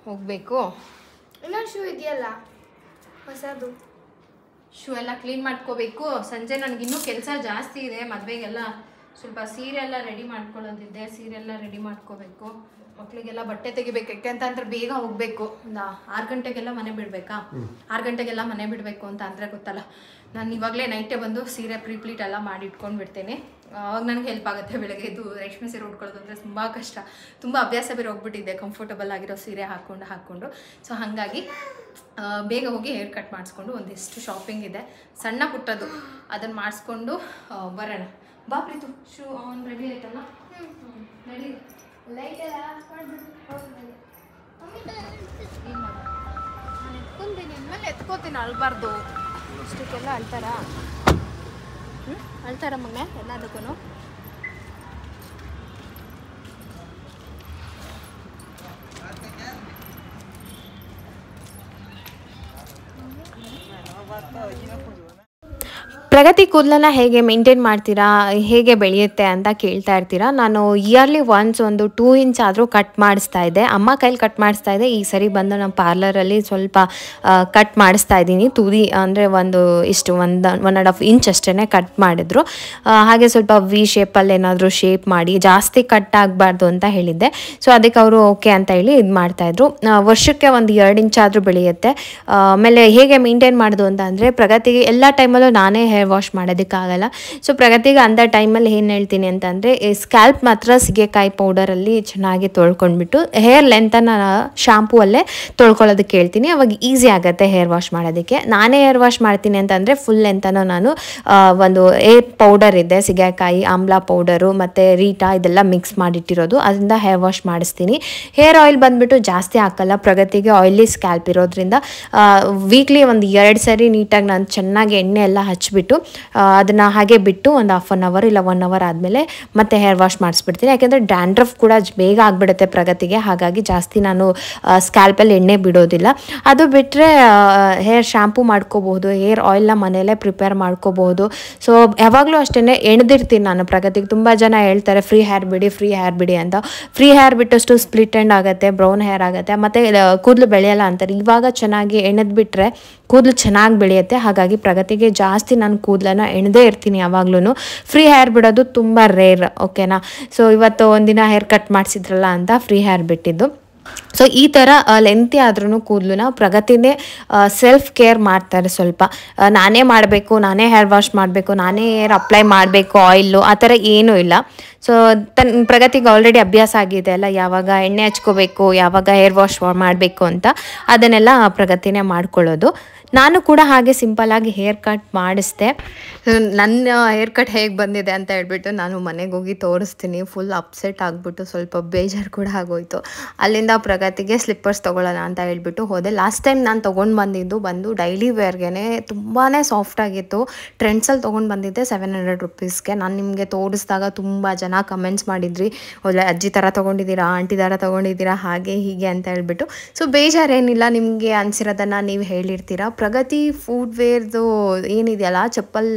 ಹೋಗಬೇಕು. ಇನ್ನೊಂದು ಶೂ ಇದೆಯಲ್ಲ ಹೊಸದು, ಶೂ ಎಲ್ಲ ಕ್ಲೀನ್ ಮಾಡ್ಕೋಬೇಕು. ಸಂಜೆ ನನಗಿನ್ನೂ ಕೆಲಸ ಜಾಸ್ತಿ ಇದೆ ಮದುವೆಗೆಲ್ಲ. ಸ್ವಲ್ಪ ಸೀರೆ ಎಲ್ಲ ರೆಡಿ ಮಾಡ್ಕೊಳ್ಳೋದಿದ್ದೆ, ಸೀರೆ ಎಲ್ಲ ರೆಡಿ ಮಾಡ್ಕೋಬೇಕು. ಮಕ್ಕಳಿಗೆಲ್ಲ ಬಟ್ಟೆ ತೆಗಿಬೇಕು, ಯಾಕೆಂತಂದ್ರೆ ಬೇಗ ಹೋಗಬೇಕು. ಒಂದು 6 ಗಂಟೆಗೆಲ್ಲ ಮನೆ ಬಿಡಬೇಕಾ, 6 ಗಂಟೆಗೆಲ್ಲ ಮನೆ ಬಿಡಬೇಕು ಅಂತ ಅಂದರೆ ಗೊತ್ತಲ್ಲ. ನಾನು ಇವಾಗಲೇ ನೈಟೇ ಬಂದು ಸೀರೆ ಪ್ರೀಪ್ಲೀಟ್ ಎಲ್ಲ ಮಾಡಿ ಇಟ್ಕೊಂಡು ಬಿಡ್ತೇನೆ. ಅವಾಗ ನನಗೆ ಹೆಲ್ಪ್ ಆಗುತ್ತೆ. ಬೆಳಗ್ಗೆ ಇದು ರೇಷ್ಮೆ ಸೀರೆ ಉಟ್ಕೊಳ್ಳೋದು ಅಂದರೆ ತುಂಬ ಕಷ್ಟ, ತುಂಬ ಅಭ್ಯಾಸ ಬೇರೆ ಹೋಗ್ಬಿಟ್ಟಿದ್ದೆ ಕಂಫರ್ಟಬಲ್ ಆಗಿರೋ ಸೀರೆ ಹಾಕ್ಕೊಂಡು. ಸೊ ಹಾಗಾಗಿ ಬೇಗ ಹೋಗಿ ಹೇರ್ ಕಟ್ ಮಾಡಿಸ್ಕೊಂಡು ಒಂದಿಷ್ಟು ಶಾಪಿಂಗ್ ಇದೆ ಸಣ್ಣ ಪುಟ್ಟದು, ಅದನ್ನು ಮಾಡಿಸ್ಕೊಂಡು ಬರೋಣ. ಬಾ ಪ್ರೀತು, ಶೂ ಆನ್ ರೆಡಿ ಆಯ್ತಲ್ಲ? ರೆಡಿ. ಲೈಟ್ ಎಲ್ಲ ಆಫ್ ಮಾಡಿಬಿಟ್ಟು ಹೋಗ್ಬೇಕು. ಏನು ಮಾಡ, ನಾನು ಎತ್ಕೊಂತೀನಿ, ಇನ್ಮೇಲೆ ಎತ್ಕೋತೀನಿ, ಅಳ್ಬಾರ್ದು. ಇಷ್ಟಕ್ಕೆಲ್ಲ ಅಳ್ತಾರ? ಅಳ್ತಾರ ಮಗನೇ ಎಲ್ಲದಕ್ಕೂ? ಪ್ರಗತಿ ಕೂದಲನ್ನ ಹೇಗೆ ಮೇಂಟೈನ್ ಮಾಡ್ತೀರಾ, ಹೇಗೆ ಬೆಳೆಯುತ್ತೆ ಅಂತ ಕೇಳ್ತಾ ಇರ್ತೀರಾ. ನಾನು ಇಯರ್ಲಿ ಒನ್ಸ್ ಒಂದು 2 ಇಂಚ್ ಆದರೂ ಕಟ್ ಮಾಡಿಸ್ತಾ ಇದ್ದೆ. ಅಮ್ಮ ಕೈಲಿ ಕಟ್ ಮಾಡಿಸ್ತಾ ಇದ್ದೆ. ಈ ಸರಿ ಬಂದು ನಮ್ಮ ಪಾರ್ಲರಲ್ಲಿ ಸ್ವಲ್ಪ ಕಟ್ ಮಾಡಿಸ್ತಾ ಇದ್ದೀನಿ. ತುದಿ ಅಂದರೆ ಒಂದು ಇಷ್ಟು 1.5 ಇಂಚ್ ಅಷ್ಟೇ ಕಟ್ ಮಾಡಿದ್ರು. ಹಾಗೆ ಸ್ವಲ್ಪ ವಿ ಶೇಪಲ್ಲಿ ಏನಾದರೂ ಶೇಪ್ ಮಾಡಿ, ಜಾಸ್ತಿ ಕಟ್ ಆಗಬಾರ್ದು ಅಂತ ಹೇಳಿದ್ದೆ. ಸೊ ಅದಕ್ಕೆ ಅವರು ಓಕೆ ಅಂತ ಹೇಳಿ ಇದು ಮಾಡ್ತಾಯಿದ್ರು. ವರ್ಷಕ್ಕೆ ಒಂದು 2 ಇಂಚ್ ಆದರೂ ಬೆಳೆಯುತ್ತೆ. ಆಮೇಲೆ ಹೇಗೆ ಮೇಂಟೈನ್ ಮಾಡೋದು ಅಂತ ಅಂದರೆ, ಪ್ರಗತಿಗೆ ಎಲ್ಲ ಟೈಮಲ್ಲೂ ನಾನೇ ಹೇರ್ ವಾಶ್ ಮಾಡೋದಕ್ಕಾಗಲ್ಲ. ಸೊ ಪ್ರಗತಿಗೆ ಅಂಥ ಟೈಮಲ್ಲಿ ಏನು ಹೇಳ್ತೀನಿ ಅಂತಂದರೆ, ಸ್ಕ್ಯಾಲ್ಪ್ ಮಾತ್ರ ಸೀಗೆಕಾಯಿ ಪೌಡರಲ್ಲಿ ಚೆನ್ನಾಗಿ ತೊಳ್ಕೊಂಡ್ಬಿಟ್ಟು ಹೇರ್ ಲೆಂತನ್ನು ಶಾಂಪೂ ಅಲ್ಲೇ ತೊಳ್ಕೊಳ್ಳೋದಕ್ಕೆ ಹೇಳ್ತೀನಿ. ಅವಾಗ ಈಸಿ ಆಗುತ್ತೆ ಹೇರ್ ವಾಶ್ ಮಾಡೋದಕ್ಕೆ. ನಾನೇ ಹೇರ್ ವಾಶ್ ಮಾಡ್ತೀನಿ ಅಂತಂದರೆ ಫುಲ್ ಲೆಂತನ್ನು ನಾನು ಒಂದು ಹೇರ್ ಪೌಡರ್ ಇದೆ, ಸೀಗೆಕಾಯಿ ಆಮ್ಲ ಪೌಡರು ಮತ್ತು ರೀಟಾ ಇದೆಲ್ಲ ಮಿಕ್ಸ್ ಮಾಡಿಟ್ಟಿರೋದು, ಅದರಿಂದ ಹೇರ್ ವಾಶ್ ಮಾಡಿಸ್ತೀನಿ. ಹೇರ್ ಆಯಿಲ್ ಬಂದುಬಿಟ್ಟು ಜಾಸ್ತಿ ಹಾಕಲ್ಲ. ಪ್ರಗತಿಗೆ ಆಯಿಲಿ ಸ್ಕ್ಯಾಲ್ಪ್ ಇರೋದ್ರಿಂದ ವೀಕ್ಲಿ ಒಂದು 2 ಸರಿ ನೀಟಾಗಿ ನಾನು ಚೆನ್ನಾಗಿ ಎಣ್ಣೆ ಎಲ್ಲ ಹಚ್ಬಿಟ್ಟು ಅದನ್ನು ಹಾಗೆ ಬಿಟ್ಟು ಒಂದು 1/2 ಅವರ್ ಇಲ್ಲ 1 ಅವರ್ ಆದಮೇಲೆ ಮತ್ತೆ ಹೇರ್ ವಾಶ್ ಮಾಡಿಸ್ಬಿಡ್ತೀನಿ. ಯಾಕೆಂದರೆ ಡ್ಯಾಂಡ್ರಫ್ ಕೂಡ ಬೇಗ ಆಗಿಬಿಡುತ್ತೆ ಪ್ರಗತಿಗೆ. ಹಾಗಾಗಿ ಜಾಸ್ತಿ ನಾನು ಸ್ಕ್ಯಾಲ್ಪಲ್ಲಿ ಎಣ್ಣೆ ಬಿಡೋದಿಲ್ಲ. ಅದು ಬಿಟ್ಟರೆ ಹೇರ್ ಶಾಂಪೂ ಮಾಡ್ಕೋಬಹುದು, ಹೇರ್ ಆಯಿಲ್ನ ಮನೆಯಲ್ಲೇ ಪ್ರಿಪೇರ್ ಮಾಡ್ಕೋಬಹುದು. ಸೊ ಯಾವಾಗಲೂ ಅಷ್ಟೇ ಎಣ್ದಿರ್ತೀನಿ ನಾನು. ಪ್ರಗತಿಗೆ ತುಂಬ ಜನ ಹೇಳ್ತಾರೆ ಫ್ರೀ ಹೇರ್ ಬಿಡಿ ಅಂತ. ಫ್ರೀ ಹೇರ್ ಬಿಟ್ಟಷ್ಟು ಸ್ಪ್ಲಿಟ್ ಎಂಡ್ ಆಗುತ್ತೆ, ಬ್ರೌನ್ ಹೇರ್ ಆಗುತ್ತೆ, ಮತ್ತು ಕೂದಲು ಬೆಳೆಯಲ್ಲ ಅಂತಾರೆ. ಇವಾಗ ಚೆನ್ನಾಗಿ ಎಣ್ಣೆದ್ಬಿಟ್ರೆ ಕೂದಲು ಚೆನ್ನಾಗಿ ಬೆಳೆಯುತ್ತೆ. ಹಾಗಾಗಿ ಪ್ರಗತಿಗೆ ಜಾಸ್ತಿ ನಾನು ಕೂದಲನ್ನು ಎಣ್ದೇ ಇರ್ತೀನಿ ಯಾವಾಗ್ಲೂ. ಫ್ರೀ ಹೇರ್ ಬಿಡೋದು ತುಂಬ ರೇರ್, ಓಕೆನಾ. ಸೊ ಇವತ್ತು ಒಂದಿನ ಹೇರ್ ಕಟ್ ಮಾಡಿಸಿದ್ರಲ್ಲ ಅಂತ ಫ್ರೀ ಹೇರ್ ಬಿಟ್ಟಿದ್ದು. ಸೊ ಈ ಥರ ಲೆಂತಿ ಆದ್ರೂ ಕೂದಲನ್ನ ಪ್ರಗತಿನೇ ಸೆಲ್ಫ್ ಕೇರ್ ಮಾಡ್ತಾರೆ. ಸ್ವಲ್ಪ ನಾನೇ ಮಾಡಬೇಕು, ನಾನೇ ಹೇರ್ ವಾಶ್ ಮಾಡಬೇಕು, ನಾನೇ ಹೇರ್ ಅಪ್ಲೈ ಮಾಡಬೇಕು ಆಯಿಲ್ಲು, ಆ ಥರ ಏನೂ ಇಲ್ಲ. ಸೊ ಪ್ರಗತಿಗೆ ಆಲ್ರೆಡಿ ಅಭ್ಯಾಸ ಆಗಿದೆ ಅಲ್ಲ, ಯಾವಾಗ ಎಣ್ಣೆ ಹಚ್ಕೋಬೇಕು, ಯಾವಾಗ ಹೇರ್ ವಾಶ್ ಮಾಡಬೇಕು ಅಂತ ಅದನ್ನೆಲ್ಲ ಪ್ರಗತಿನೇ ಮಾಡ್ಕೊಳ್ಳೋದು. ನಾನು ಕೂಡ ಹಾಗೆ ಸಿಂಪಲ್ಲಾಗಿ ಹೇರ್ ಕಟ್ ಮಾಡಿಸ್ದೆ. ನನ್ನ ಹೇರ್ ಕಟ್ ಹೇಗೆ ಬಂದಿದೆ ಅಂತ ಹೇಳ್ಬಿಟ್ಟು ನಾನು ಮನೆಗೆ ಹೋಗಿ ತೋರಿಸ್ತೀನಿ. ಫುಲ್ ಅಪ್ಸೆಟ್ ಆಗಿಬಿಟ್ಟು ಸ್ವಲ್ಪ ಬೇಜಾರು ಕೂಡ ಆಗೋಯ್ತು. ಅಲ್ಲಿಂದ ಪ್ರಗತಿಗೆ ಸ್ಲಿಪ್ಪರ್ಸ್ ತೊಗೊಳ್ಳೋಣ ಅಂತ ಹೇಳ್ಬಿಟ್ಟು ಹೋದೆ. ಲಾಸ್ಟ್ ಟೈಮ್ ನಾನು ತೊಗೊಂಡು ಬಂದು ಡೈಲಿ ವೇರ್ಗೆ ತುಂಬಾ ಸಾಫ್ಟಾಗಿತ್ತು. ಟ್ರೆಂಡ್ಸಲ್ಲಿ ತೊಗೊಂಡು ಬಂದಿದ್ದೆ 700 ರುಪೀಸ್ಗೆ. ನಾನು ನಿಮಗೆ ತೋರಿಸಿದಾಗ ತುಂಬ ಜನ ಕಮೆಂಟ್ಸ್ ಮಾಡಿದ್ರಿ, ಒಳ್ಳೆ ಅಜ್ಜಿ ಥರ ತೊಗೊಂಡಿದ್ದೀರಾ, ಆಂಟಿ ಥರ ತೊಗೊಂಡಿದ್ದೀರಾ, ಹಾಗೆ ಹೀಗೆ ಅಂತ ಹೇಳ್ಬಿಟ್ಟು. ಸೊ ಬೇಜಾರೇನಿಲ್ಲ, ನಿಮಗೆ ಅನಿಸಿರೋದನ್ನು ನೀವು ಹೇಳಿರ್ತೀರ. ಪ್ರಗತಿ ಫುಡ್ವೇರ್ದು ಏನಿದೆಯಲ್ಲ ಚಪ್ಪಲ್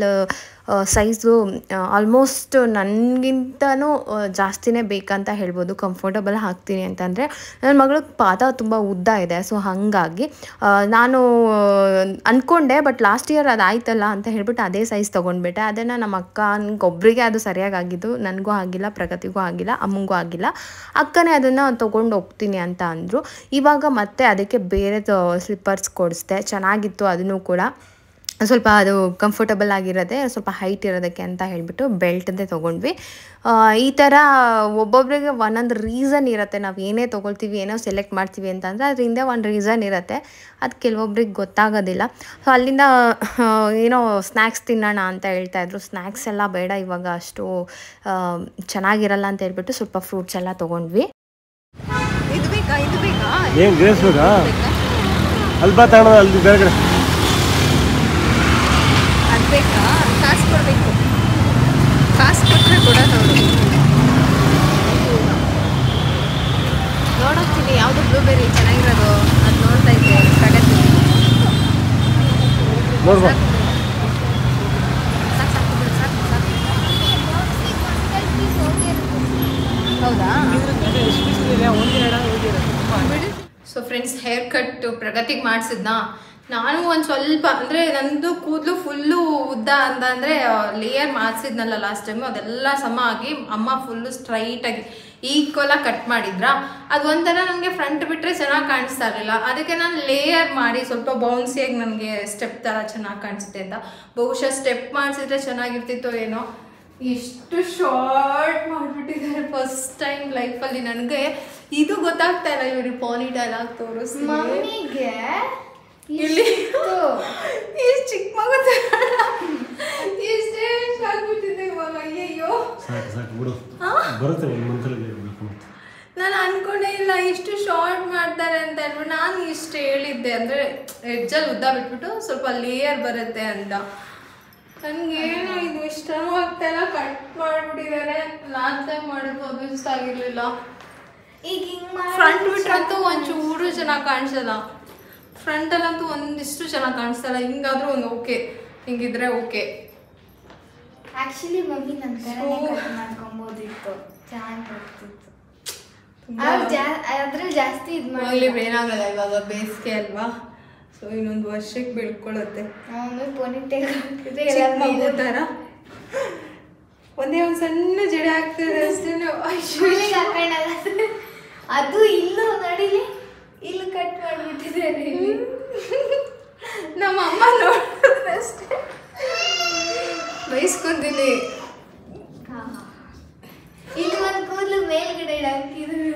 ಸೈಜು ಆಲ್ಮೋಸ್ಟ್ ನನಗಿಂತನೂ ಜಾಸ್ತಿನೇ ಬೇಕಂತ ಹೇಳ್ಬೋದು. ಕಂಫರ್ಟಬಲ್ ಹಾಕ್ತೀನಿ ಅಂತಂದರೆ ನನ್ನ ಮಗಳಿಗೆ ಪಾದ ತುಂಬ ಉದ್ದ ಇದೆ. ಸೊ ಹಾಗಾಗಿ ನಾನು ಅಂದ್ಕೊಂಡೆ, ಬಟ್ ಲಾಸ್ಟ್ ಇಯರ್ ಅದಾಯ್ತಲ್ಲ ಅಂತ ಹೇಳ್ಬಿಟ್ಟು ಅದೇ ಸೈಜ್ ತೊಗೊಂಡ್ಬಿಟ್ಟೆ. ಅದನ್ನು ನಮ್ಮ ಅಕ್ಕನಿಗೊಬ್ಬರಿಗೆ ಅದು ಸರಿಯಾಗಿ ಆಗಿದ್ದು, ನನಗೂ ಆಗಿಲ್ಲ, ಪ್ರಗತಿಗೂ ಆಗಿಲ್ಲ, ಅಮ್ಮಂಗೂ ಆಗಿಲ್ಲ. ಅಕ್ಕನೇ ಅದನ್ನು ತೊಗೊಂಡು ಹೋಗ್ತೀನಿ ಅಂತ ಅಂದರು. ಇವಾಗ ಮತ್ತೆ ಅದಕ್ಕೆ ಬೇರೆ ಸ್ಲಿಪ್ಪರ್ಸ್ ಕೊಡಿಸ್ದೆ, ಚೆನ್ನಾಗಿತ್ತು ಅದನ್ನು ಕೂಡ. ಸ್ವಲ್ಪ ಅದು ಕಂಫರ್ಟಬಲ್ ಆಗಿರೋದೆ, ಸ್ವಲ್ಪ ಹೈಟ್ ಇರೋದಕ್ಕೆ ಅಂತ ಹೇಳಿಬಿಟ್ಟು ಬೆಲ್ಟ್ದೇ ತೊಗೊಂಡ್ವಿ. ಈ ಥರ ಒಬ್ಬೊಬ್ಬರಿಗೆ ಒಂದೊಂದು ರೀಸನ್ ಇರುತ್ತೆ. ನಾವು ಏನೇ ತೊಗೊಳ್ತೀವಿ, ಏನೋ ಸೆಲೆಕ್ಟ್ ಮಾಡ್ತೀವಿ ಅಂತಂದರೆ ಅದರಿಂದ ಒಂದು ರೀಸನ್ ಇರುತ್ತೆ. ಅದು ಕೆಲವೊಬ್ರಿಗೆ ಗೊತ್ತಾಗೋದಿಲ್ಲ. ಸೊ ಅಲ್ಲಿಂದ ಏನೋ ಸ್ನ್ಯಾಕ್ಸ್ ತಿನ್ನೋಣ ಅಂತ ಹೇಳ್ತಾಯಿದ್ರು. ಸ್ನ್ಯಾಕ್ಸ್ ಎಲ್ಲ ಬೇಡ ಇವಾಗ, ಅಷ್ಟು ಚೆನ್ನಾಗಿರಲ್ಲ ಅಂತ ಹೇಳ್ಬಿಟ್ಟು ಸ್ವಲ್ಪ ಫ್ರೂಟ್ಸ್ ಎಲ್ಲ ತೊಗೊಂಡ್ವಿ. ಇದು ಬೇಕಾ ಏನು ಗ್ರೇಸ್ ಬೇಕಾ? ಅಲ್ಲಿ ಬಾ ತಗೊಳ್ಳೋದು, ಅಲ್ಲಿ ಬೇರೆ ಕಡೆ ಅದು ಬೇಕಾ? ಕಾಸು ಕೊಡಬೇಕು, ಕಾಸು ಕೊಟ್ಟರೆ ಕೊಡೋದು ಅವರು. ನೋಡೋಗ್ತೀನಿ ಯಾವುದು ಬ್ಲೂಬೆರಿ ಚೆನ್ನಾಗಿರೋದು ಅದು ನೋಡ್ತಾ ಇದ್ದೆ. ಪ್ರಗತಿ ನೋಡ್ಬಾ. ಹೌದಾ? ಸೊ ಫ್ರೆಂಡ್ಸ್, ಹೇರ್ ಕಟ್ ಪ್ರಗತಿಗೆ ಮಾಡಿಸಿದ್ನಾ, ನಾನು ಒಂದು ಸ್ವಲ್ಪ ಅಂದರೆ ನಂದು ಕೂದಲು ಫುಲ್ಲು ಉದ್ದ ಅಂದರೆ ಲೇಯರ್ ಮಾಡಿಸಿದ್ನಲ್ಲ ಲಾಸ್ಟ್ ಟೈಮು, ಅದೆಲ್ಲ ಸಮ ಆಗಿ ಅಮ್ಮ ಫುಲ್ಲು ಸ್ಟ್ರೈಟಾಗಿ ಈಕ್ವಲಾಗಿ ಕಟ್ ಮಾಡಿದ್ರ. ಅದು ಒಂಥರ ನನಗೆ ಫ್ರಂಟ್ ಬಿಟ್ಟರೆ ಚೆನ್ನಾಗಿ ಕಾಣಿಸ್ತಾ ಇರಲಿಲ್ಲ. ಅದಕ್ಕೆ ನಾನು ಲೇಯರ್ ಮಾಡಿ ಸ್ವಲ್ಪ ಬೌನ್ಸಿಯಾಗಿ ನನಗೆ ಸ್ಟೆಪ್ ಥರ ಚೆನ್ನಾಗಿ ಕಾಣಿಸುತ್ತೆ ಅಂತ. ಬಹುಶಃ ಸ್ಟೆಪ್ ಮಾಡಿಸಿದ್ರೆ ಚೆನ್ನಾಗಿರ್ತಿತ್ತೋ ಏನೋ. ಇಷ್ಟು ಶಾರ್ಟ್ ಮಾಡಿಬಿಟ್ಟಿದ್ದಾರೆ ಫಸ್ಟ್ ಟೈಮ್ ಲೈಫಲ್ಲಿ. ನನಗೆ ಇದು ಗೊತ್ತಾಗ್ತಾ ಇಲ್ಲ, ಇವ್ರಿಗೆ ಪಾನಿ ಡೈಲಾಗ್ ತೋರಿಸ್ತೀನಿ. ಮಮ್ಮಿಗೆ ಇಲ್ಲಿ ಇಷ್ಟು ಚಿಕ್ಕ ಮಗು ಇಷ್ಟೇ ಆಗ್ಬಿಟ್ಟಿದೆ ಇವಾಗ. ಅಯ್ಯಯ್ಯೋ ಬರುತ್ತೆ. ನಾನು ಅನ್ಕೊಂಡೇ ಇಲ್ಲ ಇಷ್ಟು ಶಾರ್ಟ್ ಮಾಡ್ತಾರೆ ಅಂತ ಹೇಳ್ಬಿಟ್ಟು. ನಾನು ಇಷ್ಟು ಹೇಳಿದ್ದೆ ಅಂದರೆ ಎಡ್ಜಲ್ಲಿ ಉದ್ದ ಬಿಟ್ಬಿಟ್ಟು ಸ್ವಲ್ಪ ಲೇಯರ್ ಬರುತ್ತೆ ಅಂತ. ನನಗೇನು ಇದು ಇಷ್ಟನೂ ಆಗ್ತಾ ಇಲ್ಲ, ಕಟ್ ಮಾಡಿಬಿಟ್ಟಿದ್ದಾರೆ. ಲಾಸ್ಟ್ ಟೈಮ್ ಮಾಡಿದ್ದು ಇಷ್ಟ ಆಗಿರಲಿಲ್ಲ. ಈಗ ಹಿಂಗ್ ಫ್ರಂಟ್ ಬಿಟ್ರಂತೂ ಒಂಚೂರು ಚೆನ್ನಾಗಿ ಕಾಣಿಸಲ್ಲ, ಫ್ರಂಟಲ್ಲಂತೂ ಒಂದಿಷ್ಟು ಚೆನ್ನಾಗಿ ಕಾಣಿಸ್ತಲ್ಲ. ಹಿಂಗಾದ್ರೂ ಒಂದು ಓಕೆ, ಹಿಂಗಿದ್ರೆ ಓಕೆ. ಆಕ್ಚುಲಿ ಮಮ್ಮಿ ನನ್ನ ಥರನೇ ಕಟ್ ಮಾಡ್ಕೊಬೋದಿತ್ತು, ಚೆನ್ನಾಗಿ ಬರ್ತಿತ್ತು. ಅದ್ರಲ್ಲಿ ಜಾಸ್ತಿ ಇದು ಮನೇಲಿ ಏನಾಗಲ್ಲ, ಇವಾಗ ಬೇಸಿಗೆ ಅಲ್ವಾ, ಸೊ ಇನ್ನೊಂದು ವರ್ಷಕ್ಕೆ ಬೆಳ್ಕೊಳ್ಳುತ್ತೆ. ಮಮ್ಮಿ ಪೋನಿಟೇಲ್ ಮಗು ಥರ ಒಂದೇ ಒಂದು ಸಣ್ಣ ಜಡೆ ಆಗ್ತದೆ ಅಷ್ಟೇ. ಅದು ಇಲ್ಲೂ ನಡಿಲಿ, ಇಲ್ಲೂ ಕಟ್ ಮಾಡಿಬಿಟ್ಟಿದ್ದಾರೆ. ನಮ್ಮ ಅಮ್ಮ ನೋಡೋದಷ್ಟೇ ಬಯಸ್ಕೊಂತೀನಿ. ಇಲ್ಲಿ ಒಂದು ಕೂದಲು ಮೇಲ್ಗಡೆ ಹಾಕಿದ್ರು.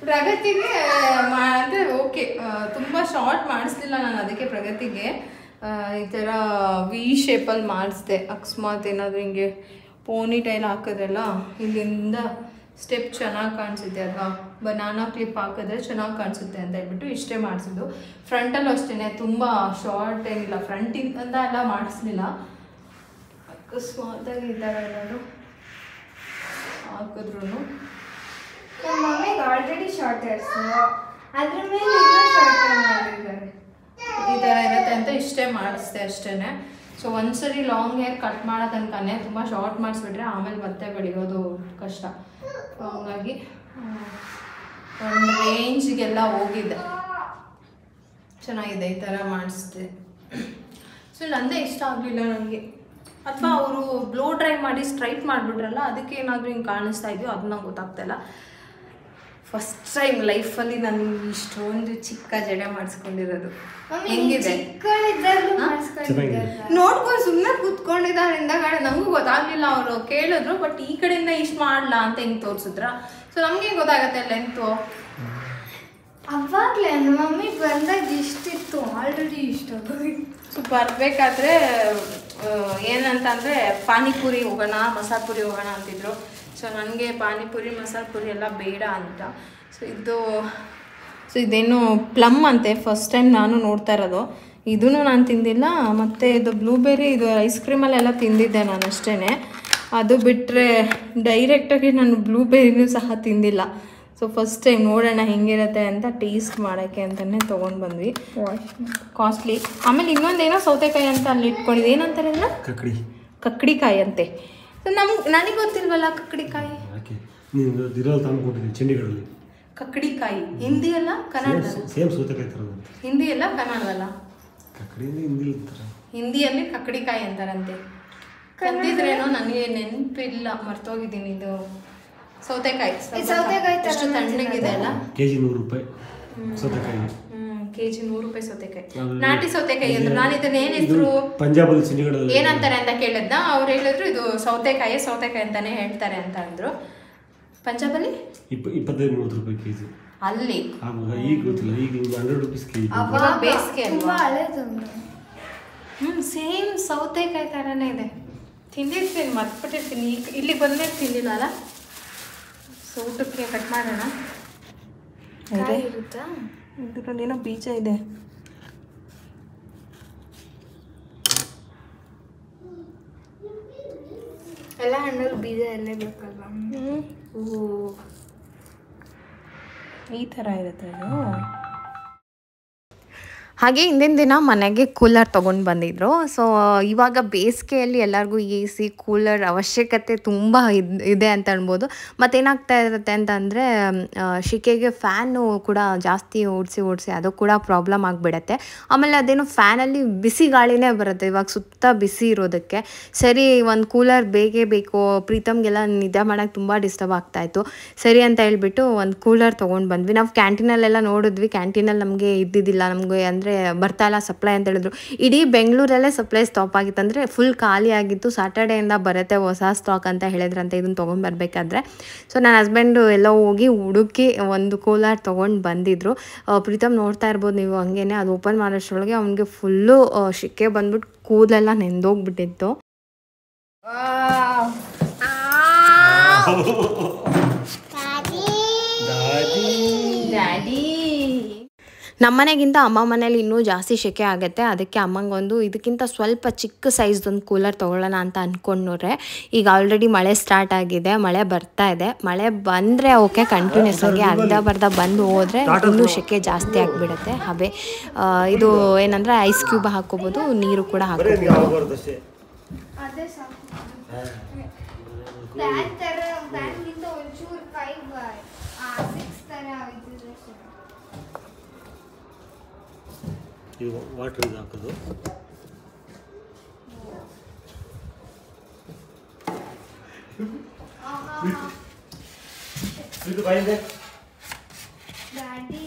ಪ್ರಗತಿಗೆ ಅಂದರೆ ಓಕೆ, ತುಂಬ ಶಾರ್ಟ್ ಮಾಡಿಸ್ಲಿಲ್ಲ ನಾನು. ಅದಕ್ಕೆ ಪ್ರಗತಿಗೆ ಈ ಥರ ವಿ ಶೇಪಲ್ಲಿ ಮಾಡಿಸ್ದೆ. ಅಕಸ್ಮಾತ್ ಏನಾದರೂ ಹಿಂಗೆ ಪೋನಿ ಟೈಲ್ ಹಾಕಿದ್ರಲ್ಲ, ಇಲ್ಲಿಂದ ಸ್ಟೆಪ್ ಚೆನ್ನಾಗಿ ಕಾಣಿಸುತ್ತೆ ಅಲ್ವಾ, ಬನಾನಾ ಕ್ಲಿಪ್ ಹಾಕಿದ್ರೆ ಚೆನ್ನಾಗಿ ಕಾಣಿಸುತ್ತೆ ಅಂತ ಹೇಳ್ಬಿಟ್ಟು ಇಷ್ಟೇ ಮಾಡಿಸಿದ್ದು. ಫ್ರಂಟಲ್ಲೂ ಅಷ್ಟೇ, ತುಂಬ ಶಾರ್ಟ್ ಏನಿಲ್ಲ, ಫ್ರಂಟಿಂದ ಎಲ್ಲ ಮಾಡಿಸ್ಲಿಲ್ಲ. ಅಕಸ್ಮಾತಾಗಿ ಈ ಥರ ಏನಾದರೂ ಹಾಕಿದ್ರು. ನಮ್ಮ ಮಮ್ಮಿಗೆ ಆಲ್ರೆಡಿ ಶಾರ್ಟ್ ಹೇರ್ಸ್, ಅದ್ರ ಮೇಲೆ ಇನ್ನೂ ಶಾರ್ಟ್ ಹೇರ್ ಮಾಡಿದ್ದಾರೆ. ಈ ಥರ ಇರುತ್ತೆ ಅಂತ ಇಷ್ಟೇ ಮಾಡಿಸ್ದೆ ಅಷ್ಟೇ. ಸೊ ಒಂದ್ಸರಿ ಲಾಂಗ್ ಹೇರ್ ಕಟ್ ಮಾಡೋ ತನಕನೇ ತುಂಬ ಶಾರ್ಟ್ ಮಾಡಿಸ್ಬಿಟ್ರೆ ಆಮೇಲೆ ಮತ್ತೆ ಬೆಳೆಯೋದು ಕಷ್ಟ. ಹಂಗಾಗಿ ಒಂದು ರೇಂಜ್ಗೆಲ್ಲ ಹೋಗಿದ್ದೆ. ಚೆನ್ನಾಗಿದೆ ಈ ಥರ ಮಾಡಿಸ್ದೆ. ಸೊ ನಂದೇ ಇಷ್ಟ ಆಗಲಿಲ್ಲ ನನಗೆ, ಅಥವಾ ಅವರು ಬ್ಲೋ ಡ್ರೈ ಮಾಡಿ ಸ್ಟ್ರೈಟ್ ಮಾಡಿಬಿಟ್ರಲ್ಲ, ಅದಕ್ಕೆ ಏನಾದರೂ ಹಿಂಗೆ ಕಾಣಿಸ್ತಾ ಇದೆಯೋ ಅದು ನಂಗೆ ಗೊತ್ತಾಗ್ತಾಯಿಲ್ಲ. ಫಸ್ಟ್ ಟೈಮ್ ಲೈಫಲ್ಲಿ ನಾನು ಇಷ್ಟೊಂದು ಚಿಕ್ಕ ಜಡೆ ಮಾಡಿಸ್ಕೊಂಡಿರೋದು. ಹೆಂಗಿದೆ ನೋಡ್ಕೊಂಡು ಸುಮ್ಮನೆ ಕೂತ್ಕೊಂಡಿದ್ದಾರೆ ಹಿಂದಗಡೆ. ನಮಗೂ ಗೊತ್ತಾಗಲಿಲ್ಲ, ಅವರು ಕೇಳಿದ್ರು, ಬಟ್ ಈ ಕಡೆಯಿಂದ ಇಷ್ಟು ಮಾಡಲ್ಲ ಅಂತ ಹಿಂಗೆ ತೋರಿಸಿದ್ರ. ಸೊ ನಮಗೆ ಗೊತ್ತಾಗತ್ತೆ ಲೆಂತು. ಅವಾಗಲೇ ನಮ್ಮ ಮಮ್ಮಿ ಬಂದಾಗ ಇಷ್ಟಿತ್ತು, ಆಲ್ರೆಡಿ ಇಷ್ಟು. ಸೊ ಬರಬೇಕಾದ್ರೆ ಏನಂತಂದರೆ ಪಾನಿಪುರಿ ಹೋಗೋಣ, ಮಸಾಲೆ ಪುರಿ ಹೋಗೋಣ ಅಂತಿದ್ರು. ಸೊ ನನಗೆ ಪಾನಿಪುರಿ ಮಸಾಲೆ ಪುರಿ ಎಲ್ಲ ಬೇಡ ಅಂತ. ಸೊ ಇದೇನು ಪ್ಲಮ್ ಅಂತೆ, ಫಸ್ಟ್ ಟೈಮ್ ನಾನು ನೋಡ್ತಾ ಇರೋದು. ಇದೂ ನಾನು ತಿಂದಿಲ್ಲ. ಮತ್ತು ಇದು ಬ್ಲೂಬೆರಿ, ಇದು ಐಸ್ ಕ್ರೀಮಲ್ಲೆಲ್ಲ ತಿಂದಿದ್ದೆ ನಾನು ಅಷ್ಟೇ. ಅದು ಬಿಟ್ಟರೆ ಡೈರೆಕ್ಟಾಗಿ ನಾನು ಬ್ಲೂಬೆರಿನೂ ಸಹ ತಿಂದಿಲ್ಲ. ಸೊ ಫಸ್ಟ್ ಟೈಮ್ ನೋಡೋಣ ಹೆಂಗಿರುತ್ತೆ ಅಂತ ಟೇಸ್ಟ್ ಮಾಡೋಕ್ಕೆ ಅಂತಲೇ ತೊಗೊಂಡು ಬಂದ್ವಿ. ಕಾಸ್ಟ್ಲಿ. ಆಮೇಲೆ ಇನ್ನೊಂದೇನೋ ಸೌತೆಕಾಯಿ ಅಂತ ಅಲ್ಲಿ ಇಟ್ಕೊಂಡಿದ್ದೆ. ಏನಂತಾರೆ ಅದನ್ನ? ಕಕ್ಕಡಿಕಾಯಿ ಅಂತೆ. ನನಗೆ ಗೊತ್ತಿಲ್ವಲ್ಲ ಕಕ್ಕಡಿಕಾಯಿ. ಕಕ್ಕಡಿಕಾಯಿ ಹಿಂದಿ ಅಲ್ಲ ಕನ್ನಡ? ಹಿಂದಿ ಅಲ್ಲ ಕನ್ನಡದಲ್ಲ? ಹಿಂದಿಯಲ್ಲಿ ಕಕ್ಕಡಿಕಾಯಿ ಅಂತಾರಂತೆ. ಕದ್ದಿದ್ರೇನೋ ನನಗೆ ನೆನಪಿಲ್ಲ, ಮರ್ತೋಗಿದ್ದೀನಿ. ಇದು ಸೌತೆಕಾಯಿ ಎಷ್ಟು ತಣ್ಣಗಿದೆ ಅಲ್ಲ. ಕೆಜಿ 100 ರೂಪಾಯಿ ಸೌತೆಕಾಯಿ. ಕೆಜಿ 100 ರೂಪಾಯಿ ಸೌತೆಕಾಯಿ, ನಾಟಿ ಸೌತೆಕಾಯಿ ಅಂದ್ರು. ನಾನು ಇದನ್ನ ಏನ್ ಹೆಸರು ಪಂಜಾಬಲ್ಲಿ ಏನಂತಾರೆ ಅಂತ ಕೇಳಿದ್ನ, ಅವ್ರು ಹೇಳಿದ್ರು ಇದು ಸೌತೆಕಾಯಿ ಅಂತಾನೆ ಹೇಳ್ತಾರೆ ಅಂತ ಅಂದ್ರು. ಪಂಜಾಬಲ್ಲಿ 25-30 ರೂಪಾಯಿ ಕೆಜಿ ಅಲ್ಲಿ. ಈಗ ಗೊತ್ತಿಲ್ಲ, ಈಗ 100 ರೂಪೀಸ್ ಕೆಜಿ. ಬೇಸಿಗೆ ಅಲ್ವಾ? ಸೇಮ್ ಸೌತೆಕಾಯಿ ಥರನೇ ಇದೆ. ತಿಂದಿರ್ತೀನಿ, ಮರ್ತ್ಬಿಟ್ಟಿರ್ತೀನಿ. ಇಲ್ಲಿಗೆ ಬಂದ್ಮೇಲೆ ತಿಂದಿಲ್ಲ ಅಲ್ಲ. ಸೊ ಊಟಕ್ಕೆ ಕಟ್ ಮಾಡೋಣ. ಇದರಲ್ಲಿ ಏನೋ ಬೀಜ ಇದೆ. ಎಲ್ಲ ಹಣ್ಣಲ್ಲಿ ಬೀಜ ಎಲ್ಲೇ ಬೇಕಲ್ವಾ? ಈ ಥರ ಇರುತ್ತೆ ಅದು. ಹಾಗೆ ಹಿಂದಿನ ದಿನ ಮನೆಗೆ ಕೂಲರ್ ತೊಗೊಂಡು ಬಂದಿದ್ರು. ಸೊ ಇವಾಗ ಬೇಸಿಗೆಯಲ್ಲಿ ಎಲ್ಲರಿಗೂ ಎ ಸಿ ಕೂಲರ್ ಅವಶ್ಯಕತೆ ತುಂಬ ಇದೆ ಅಂತ ಅನ್ಬೋದು. ಮತ್ತೇನಾಗ್ತಾ ಇರುತ್ತೆ ಅಂತಂದರೆ ಶಿಕೆಗೆ ಫ್ಯಾನು ಕೂಡ ಜಾಸ್ತಿ ಓಡಿಸಿ ಅದು ಕೂಡ ಪ್ರಾಬ್ಲಮ್ ಆಗಿಬಿಡತ್ತೆ. ಆಮೇಲೆ ಅದೇನು ಫ್ಯಾನಲ್ಲಿ ಬಿಸಿ ಗಾಳಿನೇ ಬರುತ್ತೆ ಇವಾಗ ಸುತ್ತ ಬಿಸಿ ಇರೋದಕ್ಕೆ. ಸರಿ ಒಂದು ಕೂಲರ್ ಬೇಕೇ ಬೇಕು, ಪ್ರೀತಮ್ಗೆಲ್ಲ ನಿದ್ದೆ ಮಾಡೋಕ್ಕೆ ತುಂಬ ಡಿಸ್ಟರ್ಬ್ ಆಗ್ತಾಯಿತ್ತು. ಸರಿ ಅಂತ ಹೇಳ್ಬಿಟ್ಟು ಒಂದು ಕೂಲರ್ ತೊಗೊಂಡು ಬಂದ್ವಿ. ನಾವು ಕ್ಯಾಂಟೀನಲ್ಲೆಲ್ಲ ನೋಡಿದ್ವಿ, ಕ್ಯಾಂಟೀನಲ್ಲಿ ನಮಗೆ ಇದ್ದಿದ್ದಿಲ್ಲ, ನಮಗೆ ಅಂದರೆ ಬರ್ತಾ ಇಲ್ಲ ಸಪ್ಲೈ ಅಂತ ಹೇಳಿದ್ರು. ಇಡೀ ಬೆಂಗಳೂರಲ್ಲೇ ಸಪ್ಲೈ ಸ್ಟಾಪ್ ಆಗಿತ್ತು, ಅಂದರೆ ಫುಲ್ ಖಾಲಿ ಆಗಿತ್ತು. ಸ್ಯಾಟರ್ಡೇಯಿಂದ ಬರುತ್ತೆ ಹೊಸ ಸ್ಟಾಕ್ ಅಂತ ಹೇಳಿದ್ರಂತೆ ಇದನ್ನು ತೊಗೊಂಡ್ಬರ್ಬೇಕಾದ್ರೆ. ಸೊ ನನ್ನ ಹಸ್ಬೆಂಡು ಎಲ್ಲ ಹೋಗಿ ಹುಡುಕಿ ಒಂದು ಕೂಲರ್ ತೊಗೊಂಡು ಬಂದಿದ್ರು. ಪ್ರೀತಮ್ ನೋಡ್ತಾ ಇರ್ಬೋದು ನೀವು, ಹಂಗೇನೆ ಅದು ಓಪನ್ ಮಾಡೋಷ್ಟರೊಳಗೆ ಅವನಿಗೆ ಫುಲ್ಲು ಶಿಕೆ ಬಂದ್ಬಿಟ್ಟು ಕೂದಲೆಲ್ಲ ನೆಂದೋಗ್ಬಿಟ್ಟಿತ್ತು. ಡ್ಯಾಡಿ ನಮ್ಮನೆಗಿಂತ ಅಮ್ಮ ಮನೇಲಿ ಇನ್ನೂ ಜಾಸ್ತಿ ಸೆಕೆ ಆಗುತ್ತೆ. ಅದಕ್ಕೆ ಅಮ್ಮಂಗೊಂದು ಇದಕ್ಕಿಂತ ಸ್ವಲ್ಪ ಚಿಕ್ಕ ಸೈಜ್ದೊಂದು ಕೂಲರ್ ತೊಗೊಳ್ಳೋಣ ಅಂತ ಅಂದ್ಕೊಂಡ್ರೆ, ಈಗ ಆಲ್ರೆಡಿ ಮಳೆ ಸ್ಟಾರ್ಟ್ ಆಗಿದೆ, ಮಳೆ ಬರ್ತಾ ಇದೆ. ಮಳೆ ಬಂದರೆ ಓಕೆ, ಕಂಟಿನ್ಯೂಸ್ ಆಗಿ ಅರ್ಧ ಬಂದು ಹೋದರೆ ಇನ್ನೂ ಸೆಕೆ ಜಾಸ್ತಿ ಆಗಿಬಿಡುತ್ತೆ. ಹಬೆ ಇದು ಏನಂದರೆ ಐಸ್ ಕ್ಯೂಬ್ ಹಾಕೋಬೋದು, ನೀರು ಕೂಡ ಹಾಕೋಬೋದು. ಅದೇ ಸಾಕು. ಪ್ಯಾನ್ ತರ ಪ್ಯಾನ್ಗಿಂತ ಒಂಚೂರು 5 6 ತರ ಇದ್ದಿದ್ರೆ ಇದು ವಾಟರ್ ಇದು ಹಾಕೋದು. ಇದು ಬಾಯಿದೆ ಡ್ಯಾಡಿ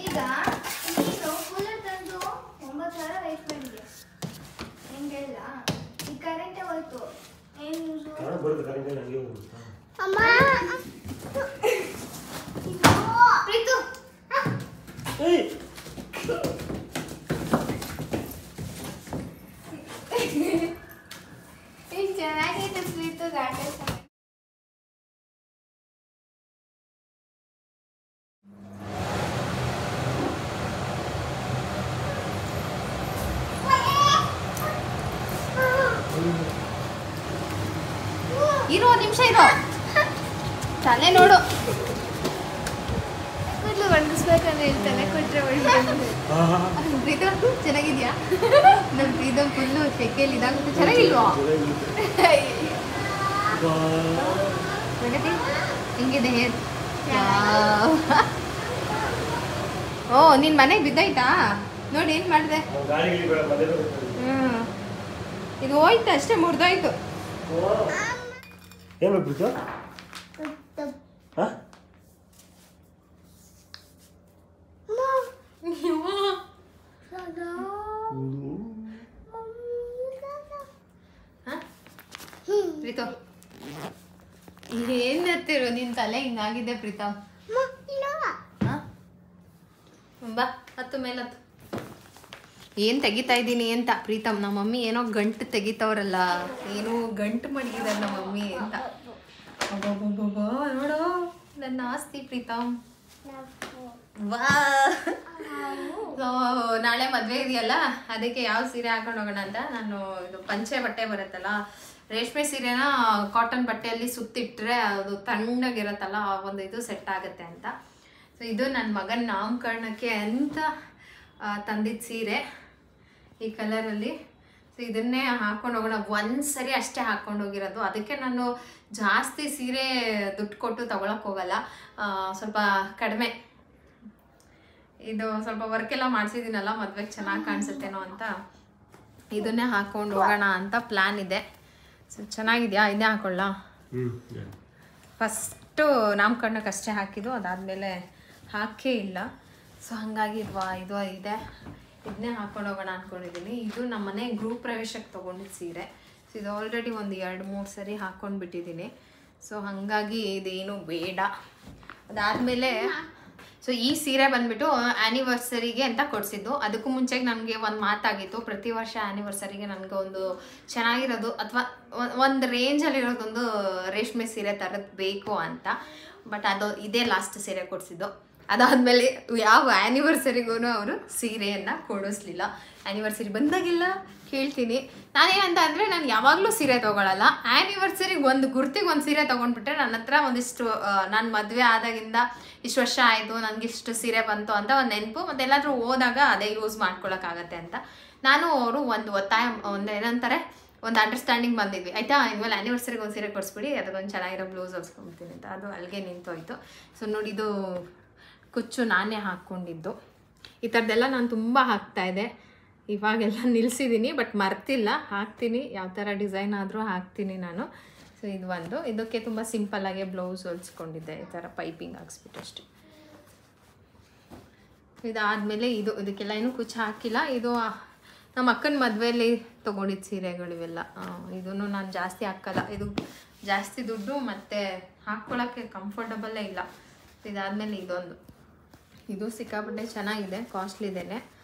ಈಗ ನೀನು ಕೂಲರ್ ತಂದು 9,000 ವೇಟ್ ಮಾಡಿದೆ ಹೆಂಗೆಲ್ಲ ಈ ಕರೆಂಟೇ ಹೋಯ್ತು. ಏನು ಯೂಸು? ಬರುತ್ತೆ ಕರೆಂಟ್ ನನಗೆ ಹೋಗುತ್ತಾ ಅಮ್ಮ ಪ್ರೀತು ಚೆನ್ನಾಗೈತೆ ಪ್ರೀತು ಗಾಡಿ. ಇರೋ ನಿಮಿಷ ಇರೋ, ತಲೆ ನೋಡು. ಕೂದಲು ಒಣಗಿಸ್ಬೇಕಂದ್ರೆ ಹೇಳ್ತಾನೆ ಕೊಟ್ಟರೆ ಪ್ರೀತಮ್ ಚೆನ್ನಾಗಿದ್ಯಾ? ನಮ್ಮ ಪ್ರೀತಮ್ ಫುಲ್ಲು ಸೆಕೆಯಲ್ಲಿ ಇದಾಗುತ್ತೆ. ಚೆನ್ನಾಗಿಲ್ವಾ? ಹಿಂಗಿದೆ ಹೇರ್. ಓ ನಿನ್ನ ಮನೆಗೆ ಬಿದ್ದಾಯ್ತಾ? ನೋಡಿ ಏನು ಮಾಡಿದೆ. ಇದು ಹೋಯ್ತು ಅಷ್ಟೇ, ಮುರಿದೋಯ್ತು. ಏನು ಬಿಡ್ತು? ಪ್ರೀತಮ್ ಏನ್ ಎತ್ತಿರು, ನಿನ್ ತಲೆ ಹಿಂಗಾಗಿದೆ ಪ್ರೀತಮ್. ಬಾ ಹತ್ತು ಮೇಲತ್ತು. ಏನ್ ತೆಗಿತಾ ಇದ್ದೀನಿ ಅಂತ ಪ್ರೀತಮ್, ನಮ್ಮ ಮಮ್ಮಿ ಏನೋ ಗಂಟು ತೆಗಿತವ್ರಲ್ಲ, ಏನೋ ಗಂಟು ಮಡಗಿದಾರೆ ನಮ್ಮ ಮಮ್ಮಿ ಅಂತ. ನೋಡು ನನ್ನ ಆಸ್ತಿ ಪ್ರೀತಮ್. ವಾ ನಾಳೆ ಮದುವೆ ಇದೆಯಲ್ಲ, ಅದಕ್ಕೆ ಯಾವ ಸೀರೆ ಹಾಕೊಂಡು ಹೋಗೋಣ ಅಂತ ನಾನು ಇದು ಪಂಚೆ ಬಟ್ಟೆ ಬರುತ್ತಲ್ಲ, ರೇಷ್ಮೆ ಸೀರೆನ ಕಾಟನ್ ಬಟ್ಟೆಯಲ್ಲಿ ಸುತ್ತಿಟ್ರೆ ಅದು ತಣ್ಣಗಿರತ್ತಲ್ಲ, ಒಂದು ಇದು ಸೆಟ್ ಆಗುತ್ತೆ ಅಂತ. ಸೊ ಇದು ನನ್ನ ಮಗನ ನಾಮಕರಣಕ್ಕೆ ಅಂತ ತಂದಿದ್ದ ಸೀರೆ ಈ ಕಲರಲ್ಲಿ. ಸೊ ಇದನ್ನೇ ಹಾಕೊಂಡು ಹೋಗೋಣ, ಒಂದ್ಸರಿ ಅಷ್ಟೇ ಹಾಕ್ಕೊಂಡು ಹೋಗಿರೋದು. ಅದಕ್ಕೆ ನಾನು ಜಾಸ್ತಿ ಸೀರೆ ದುಡ್ಡು ಕೊಟ್ಟು ತೊಗೊಳಕ್ಕೆ ಹೋಗಲ್ಲ, ಸ್ವಲ್ಪ ಕಡಿಮೆ. ಇದು ಸ್ವಲ್ಪ ವರ್ಕ್ ಎಲ್ಲ ಮಾಡಿಸಿದ್ದೀನಲ್ಲ, ಮದುವೆಗೆ ಚೆನ್ನಾಗಿ ಕಾಣಿಸುತ್ತೇನೋ ಅಂತ ಇದನ್ನೇ ಹಾಕ್ಕೊಂಡು ಹೋಗೋಣ ಅಂತ ಪ್ಲ್ಯಾನ್ ಇದೆ. ಸೊ ಚೆನ್ನಾಗಿದೆಯಾ? ಇದೇ ಹಾಕೊಳ್ಳ. ಫಸ್ಟು ನಾಮಕರಣಕ್ಕೆ ಅಷ್ಟೇ ಹಾಕಿದ್ದು, ಅದಾದಮೇಲೆ ಹಾಕೇ ಇಲ್ಲ. ಸೊ ಹಾಗಾಗಿ ಇದು ಇದೆ, ಇದನ್ನೇ ಹಾಕೊಂಡು ಹೋಗೋಣ ಅಂದ್ಕೊಂಡಿದ್ದೀನಿ. ಇದು ನಮ್ಮ ಮನೆ ಗೃಹ ಪ್ರವೇಶಕ್ಕೆ ತೊಗೊಂಡಿದ್ದು ಸೀರೆ. ಸೊ ಇದು ಆಲ್ರೆಡಿ ಒಂದು 2-3 ಸರಿ ಹಾಕ್ಕೊಂಡು ಬಿಟ್ಟಿದ್ದೀನಿ. ಸೊ ಹಾಗಾಗಿ ಇದೇನು ಬೇಡ. ಅದಾದಮೇಲೆ ಸೊ ಈ ಸೀರೆ ಬಂದುಬಿಟ್ಟು ಆ್ಯನಿವರ್ಸರಿಗೆ ಅಂತ ಕೊಡಿಸಿದ್ದು. ಅದಕ್ಕೂ ಮುಂಚೆಗೆ ನನಗೆ ಒಂದು ಮಾತಾಗಿತ್ತು, ಪ್ರತಿ ವರ್ಷ ಆ್ಯನಿವರ್ಸರಿಗೆ ನನಗೆ ಒಂದು ಚೆನ್ನಾಗಿರೋದು ಅಥವಾ ಒಂದು ರೇಂಜಲ್ಲಿರೋದೊಂದು ರೇಷ್ಮೆ ಸೀರೆ ಥರದ್ದು ಬೇಕು ಅಂತ. ಬಟ್ ಅದು ಇದೇ ಲಾಸ್ಟ್ ಸೀರೆ ಕೊಡಿಸಿದ್ದು. ಅದಾದಮೇಲೆ ಯಾವ ಆ್ಯನಿವರ್ಸರಿಗೂ ಅವರು ಸೀರೆಯನ್ನು ಕೊಡಿಸ್ಲಿಲ್ಲ. ಆ್ಯನಿವರ್ಸರಿ ಬಂದಾಗೆಲ್ಲ ಕೇಳ್ತೀನಿ. ನಾನೇನಂತ ಅಂದರೆ ನಾನು ಯಾವಾಗಲೂ ಸೀರೆ ತೊಗೊಳಲ್ಲ. ಆ್ಯನಿವರ್ಸರಿಗೆ ಒಂದು ಗುರ್ತಿಗೆ ಒಂದು ಸೀರೆ ತೊಗೊಂಡ್ಬಿಟ್ರೆ ನನ್ನ ಹತ್ರ ಒಂದಿಷ್ಟು ನಾನು ಮದುವೆ ಆದಾಗಿಂದ ಇಷ್ಟು ವರ್ಷ ಆಯಿತು, ನನಗಿಷ್ಟು ಸೀರೆ ಬಂತು ಅಂತ ಒಂದು ನೆನಪು, ಮತ್ತು ಎಲ್ಲಾದರೂ ಹೋದಾಗ ಅದೇ ಯೂಸ್ ಮಾಡ್ಕೊಳಕ್ಕಾಗತ್ತೆ ಅಂತ ನಾನು ಅವರು ಒಂದು ಒತ್ತಾಯ ಒಂದು ಏನಂತಾರೆ ಒಂದು ಅಂಡರ್ಸ್ಟ್ಯಾಂಡಿಂಗ್ ಬಂದಿದ್ವಿ. ಆಯಿತಾ, ಇನ್ಮೇಲೆ ಆ್ಯನಿವರ್ಸರಿಗೆ ಒಂದು ಸೀರೆ ಕೊಡಿಸ್ಬಿಡಿ, ಅದಕ್ಕೊಂದು ಚೆನ್ನಾಗಿರೋ ಬ್ಲೌಸ್ ಹೊಲ್ಸ್ಕೊಂಡ್ಬಿಡ್ತೀನಿ ಅಂತ. ಅದು ಅಲ್ಲಿಗೆ ನಿಂತೋಯ್ತು. ಸೊ ನೋಡಿ, ಇದು ಕುಚ್ಚು ನಾನೇ ಹಾಕ್ಕೊಂಡಿದ್ದು. ಈ ಥರದ್ದೆಲ್ಲ ನಾನು ತುಂಬ ಹಾಕ್ತಾಯಿದ್ದೆ. ಇವಾಗೆಲ್ಲ ನಿಲ್ಲಿಸಿದ್ದೀನಿ, ಬಟ್ ಮರ್ತಿಲ್ಲ, ಹಾಕ್ತೀನಿ. ಯಾವ ಥರ ಡಿಸೈನ್ ಆದರೂ ಹಾಕ್ತೀನಿ ನಾನು. ಸೊ ಇದು ಒಂದು, ಇದಕ್ಕೆ ತುಂಬ ಸಿಂಪಲ್ಲಾಗೆ ಬ್ಲೌಸ್ ಹೊಲ್ಸ್ಕೊಂಡಿದ್ದೆ, ಈ ಥರ ಪೈಪಿಂಗ್ ಹಾಕ್ಸ್ಬಿಟ್ಟು ಅಷ್ಟೇ. ಇದಾದಮೇಲೆ ಇದಕ್ಕೆಲ್ಲ ಏನೂ ಕುಚ್ಚು ಹಾಕಿಲ್ಲ. ಇದು ನಮ್ಮ ಅಕ್ಕನ ಮದುವೆಯಲ್ಲಿ ತೊಗೊಂಡಿದ್ದ ಸೀರೆಗಳು ಇವೆಲ್ಲ. ಇದನ್ನು ನಾನು ಜಾಸ್ತಿ ಹಾಕಲ್ಲ, ಇದು ಜಾಸ್ತಿ ದುಡ್ಡು ಮತ್ತು ಹಾಕ್ಕೊಳ್ಳೋಕ್ಕೆ ಕಂಫರ್ಟಬಲ್ಲೇ ಇಲ್ಲ. ಇದಾದಮೇಲೆ ಇದು ಸಿಕ್ಕಾಪಟ್ಟೆ ಚೆನ್ನಾಗಿದೆ, ಕಾಸ್ಟ್ಲಿದೇನೆ.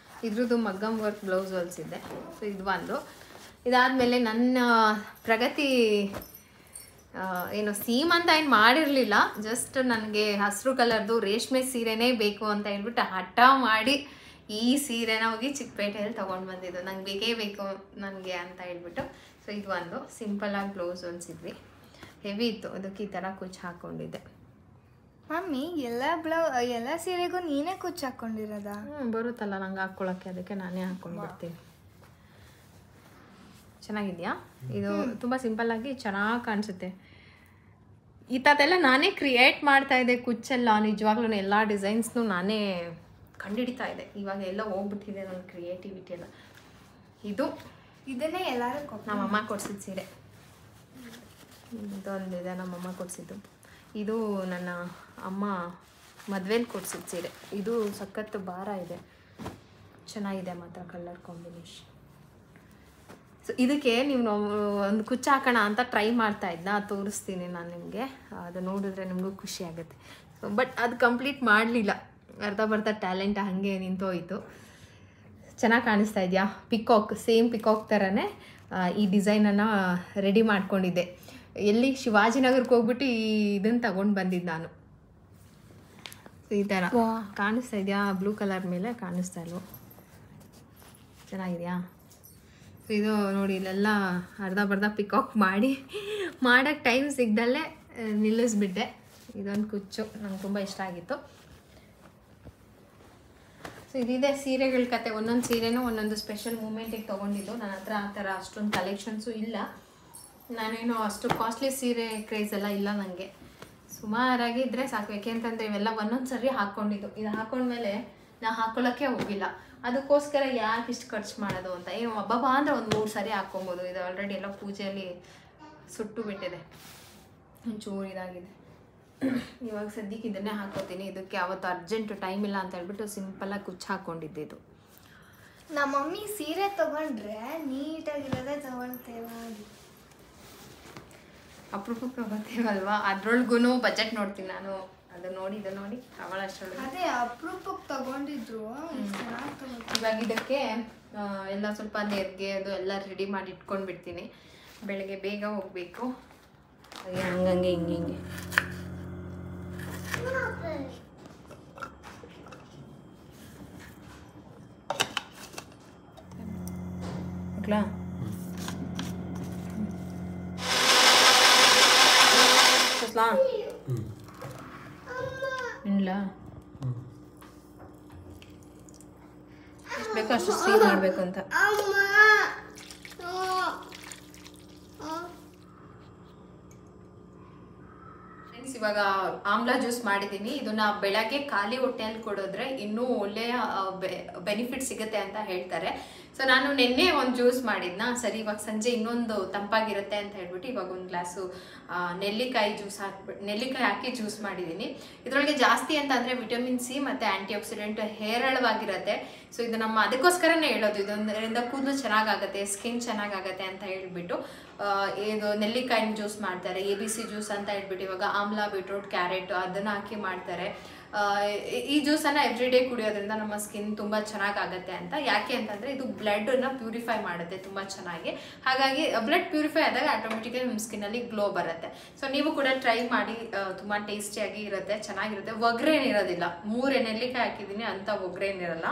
ಇದ್ರದ್ದು ಮಗ್ಗಮ್ ವರ್ಕ್ ಬ್ಲೌಸ್ ಹೊಲ್ಸಿದ್ದೆ. ಸೊ ಇದು ಒಂದು. ಇದಾದಮೇಲೆ ನನ್ನ ಪ್ರಗತಿ ಏನು ಸೀಮ್ ಅಂತ ಏನು ಮಾಡಿರಲಿಲ್ಲ, ಜಸ್ಟ್ ನನಗೆ ಹಸಿರು ಕಲರ್ದು ರೇಷ್ಮೆ ಸೀರೆನೇ ಬೇಕು ಅಂತ ಹೇಳ್ಬಿಟ್ಟು ಹಠ ಮಾಡಿ ಈ ಸೀರೆನ ಹೋಗಿ ಚಿಕ್ಕಪೇಟೆಯಲ್ಲಿ ತೊಗೊಂಡು ಬಂದಿದ್ದು. ನಂಗೆ ಬೇಕೇ ಬೇಕು ನನಗೆ ಅಂತ ಹೇಳ್ಬಿಟ್ಟು. ಸೊ ಇದು ಒಂದು ಸಿಂಪಲಾಗಿ ಬ್ಲೌಸ್ ಹೊಲ್ಸಿದ್ವಿ, ಹೆವಿ ಇತ್ತು. ಅದಕ್ಕೆ ಈ ಥರ ಕುಚ್ಚು ಹಾಕ್ಕೊಂಡಿದ್ದೆ. ಮಮ್ಮಿ ಎಲ್ಲ ಸೀರೆಗೂ ನೀನೇ ಕುಚ್ಚು ಹಾಕ್ಕೊಂಡಿರೋದಾ? ಬರುತ್ತಲ್ಲ ನಂಗೆ ಹಾಕ್ಕೊಳ್ಳೋಕ್ಕೆ, ಅದಕ್ಕೆ ನಾನೇ ಹಾಕ್ಕೊಂಡ್ಬಿಡ್ತೀನಿ. ಚೆನ್ನಾಗಿದೆಯಾ? ಇದು ತುಂಬ ಸಿಂಪಲ್ಲಾಗಿ ಚೆನ್ನಾಗಿ ಕಾಣಿಸುತ್ತೆ. ಈ ಥರದ್ದೆಲ್ಲ ನಾನೇ ಕ್ರಿಯೇಟ್ ಮಾಡ್ತಾಯಿದ್ದೆ ಕುಚ್ಚೆಲ್ಲ. ನಿಜವಾಗ್ಲೂ ಎಲ್ಲ ಡಿಸೈನ್ಸ್ನು ನಾನೇ ಕಂಡುಹಿಡಿತಾ ಇದೆ. ಇವಾಗ ಎಲ್ಲ ಹೋಗ್ಬಿಟ್ಟಿದೆ ನನ್ನ ಕ್ರಿಯೇಟಿವಿಟಿ ಎಲ್ಲ. ಇದನ್ನೇ ಎಲ್ಲರೂ ನಮ್ಮಮ್ಮ ಕೊಡ್ಸಿದ ಸೀರೆ. ಇದೊಂದಿದೆ ನಮ್ಮಮ್ಮ ಕೊಡಿಸಿದ್ದು. ಇದು ನನ್ನ ಅಮ್ಮ ಮದುವೆಲಿ ಕೊಡ್ಸಿದ ಸೀರೆ. ಇದು ಸಖತ್ತು ಭಾರ ಇದೆ, ಚೆನ್ನಾಗಿದೆ ಮಾತ್ರ ಕಲರ್ ಕಾಂಬಿನೇಷನ್. ಸೊ ಇದಕ್ಕೆ ನೀವು ಒಂದು ಕುಚ್ಚು ಹಾಕೋಣ ಅಂತ ಟ್ರೈ ಮಾಡ್ತಾ ಇದ್ನ, ತೋರಿಸ್ತೀನಿ ನಾನು ನಿಮಗೆ. ಅದು ನೋಡಿದ್ರೆ ನಿಮಗೂ ಖುಷಿ ಆಗುತ್ತೆ. ಸೊ ಬಟ್ ಅದು ಕಂಪ್ಲೀಟ್ ಮಾಡಲಿಲ್ಲ, ಅರ್ಧ ಬರ್ಧ ಟ್ಯಾಲೆಂಟ್ ಹಾಗೆ ನಿಂತೋಯ್ತು. ಚೆನ್ನಾಗಿ ಕಾಣಿಸ್ತಾ ಇದೆಯಾ? ಪಿಕಾಕ್, ಸೇಮ್ ಪಿಕಾಕ್ ಥರನೇ ಈ ಡಿಸೈನನ್ನು ರೆಡಿ ಮಾಡ್ಕೊಂಡಿದ್ದೆ. ಎಲ್ಲಿ ಶಿವಾಜಿನಗರಕ್ಕೆ ಹೋಗ್ಬಿಟ್ಟು ಇದನ್ನು ತಗೊಂಡು ಬಂದಿದ್ದು ನಾನು. ಈ ಥರ ಕಾಣಿಸ್ತಾ ಇದೆಯಾ? ಬ್ಲೂ ಕಲರ್ ಮೇಲೆ ಕಾಣಿಸ್ತಾ ಇಲ್ವೋ? ಚೆನ್ನಾಗಿದೆಯಾ? ಇದು ನೋಡಿ, ಇಲ್ಲೆಲ್ಲ ಅರ್ಧ ಬರ್ಧ ಪಿಕಾಕ್ ಮಾಡಿ ಮಾಡೋಕ್ಕೆ ಟೈಮ್ ಸಿಗ್ದಲ್ಲೇ ನಿಲ್ಲಿಸ್ಬಿಟ್ಟೆ. ಇದೊಂದು ಕುಚ್ಚು ನಂಗೆ ತುಂಬ ಇಷ್ಟ ಆಗಿತ್ತು. ಸೊ ಇದಿದೆ ಸೀರೆಗಳ ಕತೆ. ಒಂದೊಂದು ಸೀರೆನೂ ಒಂದೊಂದು ಸ್ಪೆಷಲ್ ಮೂಮೆಂಟಿಗೆ ತೊಗೊಂಡಿದ್ದು. ನನ್ನ ಹತ್ರ ಆ ಥರ ಅಷ್ಟೊಂದು ಕಲೆಕ್ಷನ್ಸು ಇಲ್ಲ. ನಾನೇನು ಅಷ್ಟು ಕಾಸ್ಟ್ಲಿ ಸೀರೆ ಕ್ರೇಜ್ ಎಲ್ಲ ಇಲ್ಲ ನನಗೆ. ಸುಮಾರಾಗಿ ಇದ್ದರೆ ಸಾಕು. ಯಾಕೆಂತಂದರೆ ಇವೆಲ್ಲ ಒಂದೊಂದು ಸರಿ ಹಾಕ್ಕೊಂಡಿದ್ದು. ಇದು ಹಾಕೊಂಡ್ಮೇಲೆ ನಾನು ಹಾಕ್ಕೊಳ್ಳೋಕ್ಕೆ ಹೋಗಿಲ್ಲ. ಅದಕ್ಕೋಸ್ಕರ ಯಾಕೆ ಇಷ್ಟು ಖರ್ಚು ಮಾಡೋದು ಅಂತ. ಏನು ಹಬ್ಬ ಅಂದರೆ ಒಂದು 3 ಸಾರಿ ಹಾಕ್ಕೊಬೋದು. ಇದು ಆಲ್ರೆಡಿ ಎಲ್ಲ ಪೂಜೆಯಲ್ಲಿ ಸುಟ್ಟು ಬಿಟ್ಟಿದೆ, ಒಂಚೂರು ಇದಾಗಿದೆ. ಇವಾಗ ಸದ್ಯಕ್ಕೆ ಇದನ್ನೇ ಹಾಕೋತೀನಿ. ಇದಕ್ಕೆ ಅವತ್ತು ಅರ್ಜೆಂಟ್ ಟೈಮ್ ಇಲ್ಲ ಅಂತ ಹೇಳ್ಬಿಟ್ಟು ಸಿಂಪಲಾಗಿ ಕುಚ್ಚು ಹಾಕ್ಕೊಂಡಿದ್ದೆ. ಇದು ನಮ್ಮ ಮಮ್ಮಿ ಸೀರೆ ತೊಗೊಂಡ್ರೆ ನೀಟಾಗಿರೋದೇ ತೊಗೊಳ್ತೇವೆ. ಅಪರೂಪಕ್ಕೆ ತೊಗೊಳ್ತೇವಲ್ವಾ, ಅದ್ರೊಳಗೂ ಬಜೆಟ್ ನೋಡ್ತೀನಿ ನಾನು. ಅದು ನೋಡಿ ಅವಳಷ್ಟೊಳಗೆ ಅದೇ ಅಪರೂಪಕ್ಕೆ ತಗೊಂಡಿದ್ರು. ಇವಾಗ ಇದಕ್ಕೆ ಎಲ್ಲ ಸ್ವಲ್ಪ ನೆರಿಗೆ ಅದು ಎಲ್ಲ ರೆಡಿ ಮಾಡಿ ಇಟ್ಕೊಂಡು ಬಿಡ್ತೀನಿ. ಬೆಳಗ್ಗೆ ಬೇಗ ಹೋಗಬೇಕು. ಹಂಗಂಗೆ ಹಿಂಗೆ ಮಕ್ಕಳ ಇಲ್ಲ ಎಷ್ಟು ಬೇಕೋ ಅಷ್ಟು ಸಿಹಿ ಮಾಡಬೇಕು ಅಂತ. ಫ್ರೆಂಡ್ಸ್, ಇವಾಗ ಆಮ್ಲಾ ಜ್ಯೂಸ್ ಮಾಡಿದ್ದೀನಿ. ಇದನ್ನ ಬೆಳಗ್ಗೆ ಖಾಲಿ ಹೊಟ್ಟೆಯಲ್ಲಿ ಕೊಡೋದ್ರೆ ಇನ್ನೂ ಒಳ್ಳೆಯ ಬೆನಿಫಿಟ್ ಸಿಗುತ್ತೆ ಅಂತ ಹೇಳ್ತಾರೆ. ಸೊ ನಾನು ನಿನ್ನೆ ಒಂದು ಜ್ಯೂಸ್ ಮಾಡಿದ್ನ. ಸರಿ, ಇವಾಗ ಸಂಜೆ ಇನ್ನೊಂದು ತಂಪಾಗಿರುತ್ತೆ ಅಂತ ಹೇಳ್ಬಿಟ್ಟು ಇವಾಗ ಒಂದು ಗ್ಲಾಸು ನೆಲ್ಲಿಕಾಯಿ ಹಾಕಿ ಜ್ಯೂಸ್ ಮಾಡಿದ್ದೀನಿ. ಇದರೊಳಗೆ ಜಾಸ್ತಿ ಅಂತ ಅಂದರೆ ವಿಟಮಿನ್ ಸಿ ಮತ್ತು ಆ್ಯಂಟಿ ಆಕ್ಸಿಡೆಂಟ್ ಹೇರಳವಾಗಿರುತ್ತೆ. ಸೊ ಇದು ನಮ್ಮ ಅದಕ್ಕೋಸ್ಕರನೇ ಹೇಳೋದು. ಇದೊಂದರಿಂದ ಕೂದಲು ಚೆನ್ನಾಗಾಗುತ್ತೆ, ಸ್ಕಿನ್ ಚೆನ್ನಾಗಾಗತ್ತೆ ಅಂತ ಹೇಳ್ಬಿಟ್ಟು ಇದು ನೆಲ್ಲಿಕಾಯಿನ ಜ್ಯೂಸ್ ಮಾಡ್ತಾರೆ. ABC ಜ್ಯೂಸ್ ಅಂತ ಹೇಳ್ಬಿಟ್ಟು ಇವಾಗ ಆಮ್ಲಾ, ಬೀಟ್ರೂಟ್, ಕ್ಯಾರೆಟ್ ಅದನ್ನು ಹಾಕಿ ಮಾಡ್ತಾರೆ. ಈ ಜ್ಯೂಸನ್ನು ಎವ್ರಿ ಡೇ ಕುಡಿಯೋದ್ರಿಂದ ನಮ್ಮ ಸ್ಕಿನ್ ತುಂಬ ಚೆನ್ನಾಗಾಗತ್ತೆ ಅಂತ. ಯಾಕೆ ಅಂತಂದರೆ ಇದು ಬ್ಲಡ್ನ ಪ್ಯೂರಿಫೈ ಮಾಡುತ್ತೆ ತುಂಬ ಚೆನ್ನಾಗಿ. ಹಾಗಾಗಿ ಬ್ಲಡ್ ಪ್ಯೂರಿಫೈ ಆದಾಗ ಆಟೋಮೆಟಿಕಲಿ ನಮ್ಮ ಸ್ಕಿನ್ನಲ್ಲಿ ಗ್ಲೋ ಬರುತ್ತೆ. ಸೊ ನೀವು ಕೂಡ ಟ್ರೈ ಮಾಡಿ, ತುಂಬ ಟೇಸ್ಟಿಯಾಗಿ ಇರುತ್ತೆ, ಚೆನ್ನಾಗಿರುತ್ತೆ. ಒಗ್ಗರೆ ಏನಿರೋದಿಲ್ಲ, 3 ನೆಲ್ಲಿಕಾಯಿ ಹಾಕಿದ್ದೀನಿ ಅಂತ ಒಗ್ಗರೆ ಏನಿರಲ್ಲ,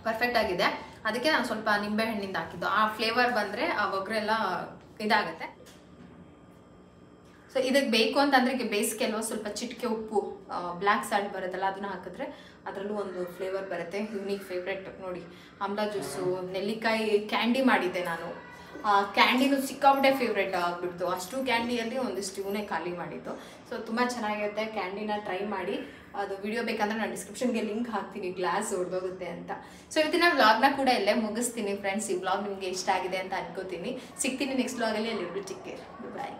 ಪರ್ಫೆಕ್ಟ್ ಆಗಿದೆ. ಅದಕ್ಕೆ ನಾನು ಸ್ವಲ್ಪ ನಿಂಬೆ ಹಣ್ಣಿಂದ ಹಾಕಿದ್ದು. ಆ ಫ್ಲೇವರ್ ಬಂದರೆ ಆ ಒಗ್ಗರೆ ಎಲ್ಲ ಇದಾಗುತ್ತೆ. ಸೊ ಇದಕ್ಕೆ ಬೇಕು ಅಂತಂದರೆ ಈಗ ಬೇಸಿಗೆಲ್ವ ಸ್ವಲ್ಪ ಚಿಟಿಕೆ ಉಪ್ಪು, ಬ್ಲ್ಯಾಕ್ ಸಾಲ್ಟ್ ಬರುತ್ತಲ್ಲ, ಅದನ್ನ ಹಾಕಿದ್ರೆ ಅದರಲ್ಲೂ ಒಂದು ಫ್ಲೇವರ್ ಬರುತ್ತೆ. ಯೂನಿಕ್ ಫೇವ್ರೆಟ್ ನೋಡಿ, ಆಮ್ಲ ಜ್ಯೂಸು, ನೆಲ್ಲಿಕಾಯಿ ಕ್ಯಾಂಡಿ ಮಾಡಿದ್ದೆ ನಾನು. ಕ್ಯಾಂಡಿನೂ ಸಿಕ್ಕಾಪಟ್ಟೆ ಫೇವ್ರೇಟ್ ಆಗಿಬಿಡ್ತು. ಅಷ್ಟು ಕ್ಯಾಂಡಿಯಲ್ಲಿ ಒಂದಿಷ್ಟು ಇವನೇ ಖಾಲಿ ಮಾಡಿದ್ದು. ಸೊ ತುಂಬ ಚೆನ್ನಾಗಿರುತ್ತೆ, ಕ್ಯಾಂಡಿನ ಟ್ರೈ ಮಾಡಿ. ಅದು ವಿಡಿಯೋ ಬೇಕಂದ್ರೆ ನಾನು ಡಿಸ್ಕ್ರಿಪ್ಷನ್ಗೆ ಲಿಂಕ್ ಹಾಕ್ತೀನಿ, ಗ್ಲಾಸ್ ಹೊಡೆದೋಗುತ್ತೆ ಅಂತ. ಸೊ ಇವತ್ತಿನ ವ್ಲಾಗ್ನ ಕೂಡ ಇಲ್ಲೇ ಮುಗಿಸ್ತೀನಿ ಫ್ರೆಂಡ್ಸ್. ಈ ವ್ಲಾಗ್ ನಿಮಗೆ ಇಷ್ಟ ಆಗಿದೆ ಅಂತ ಅನ್ಕೋತೀನಿ. ಸಿಗ್ತೀನಿ ನೆಕ್ಸ್ಟ್ ವ್ಲಾಗಲ್ಲಿ. ಅಲ್ಲಿ ಟೇಕ್ ಕೇರ್, ಬಾಯ್.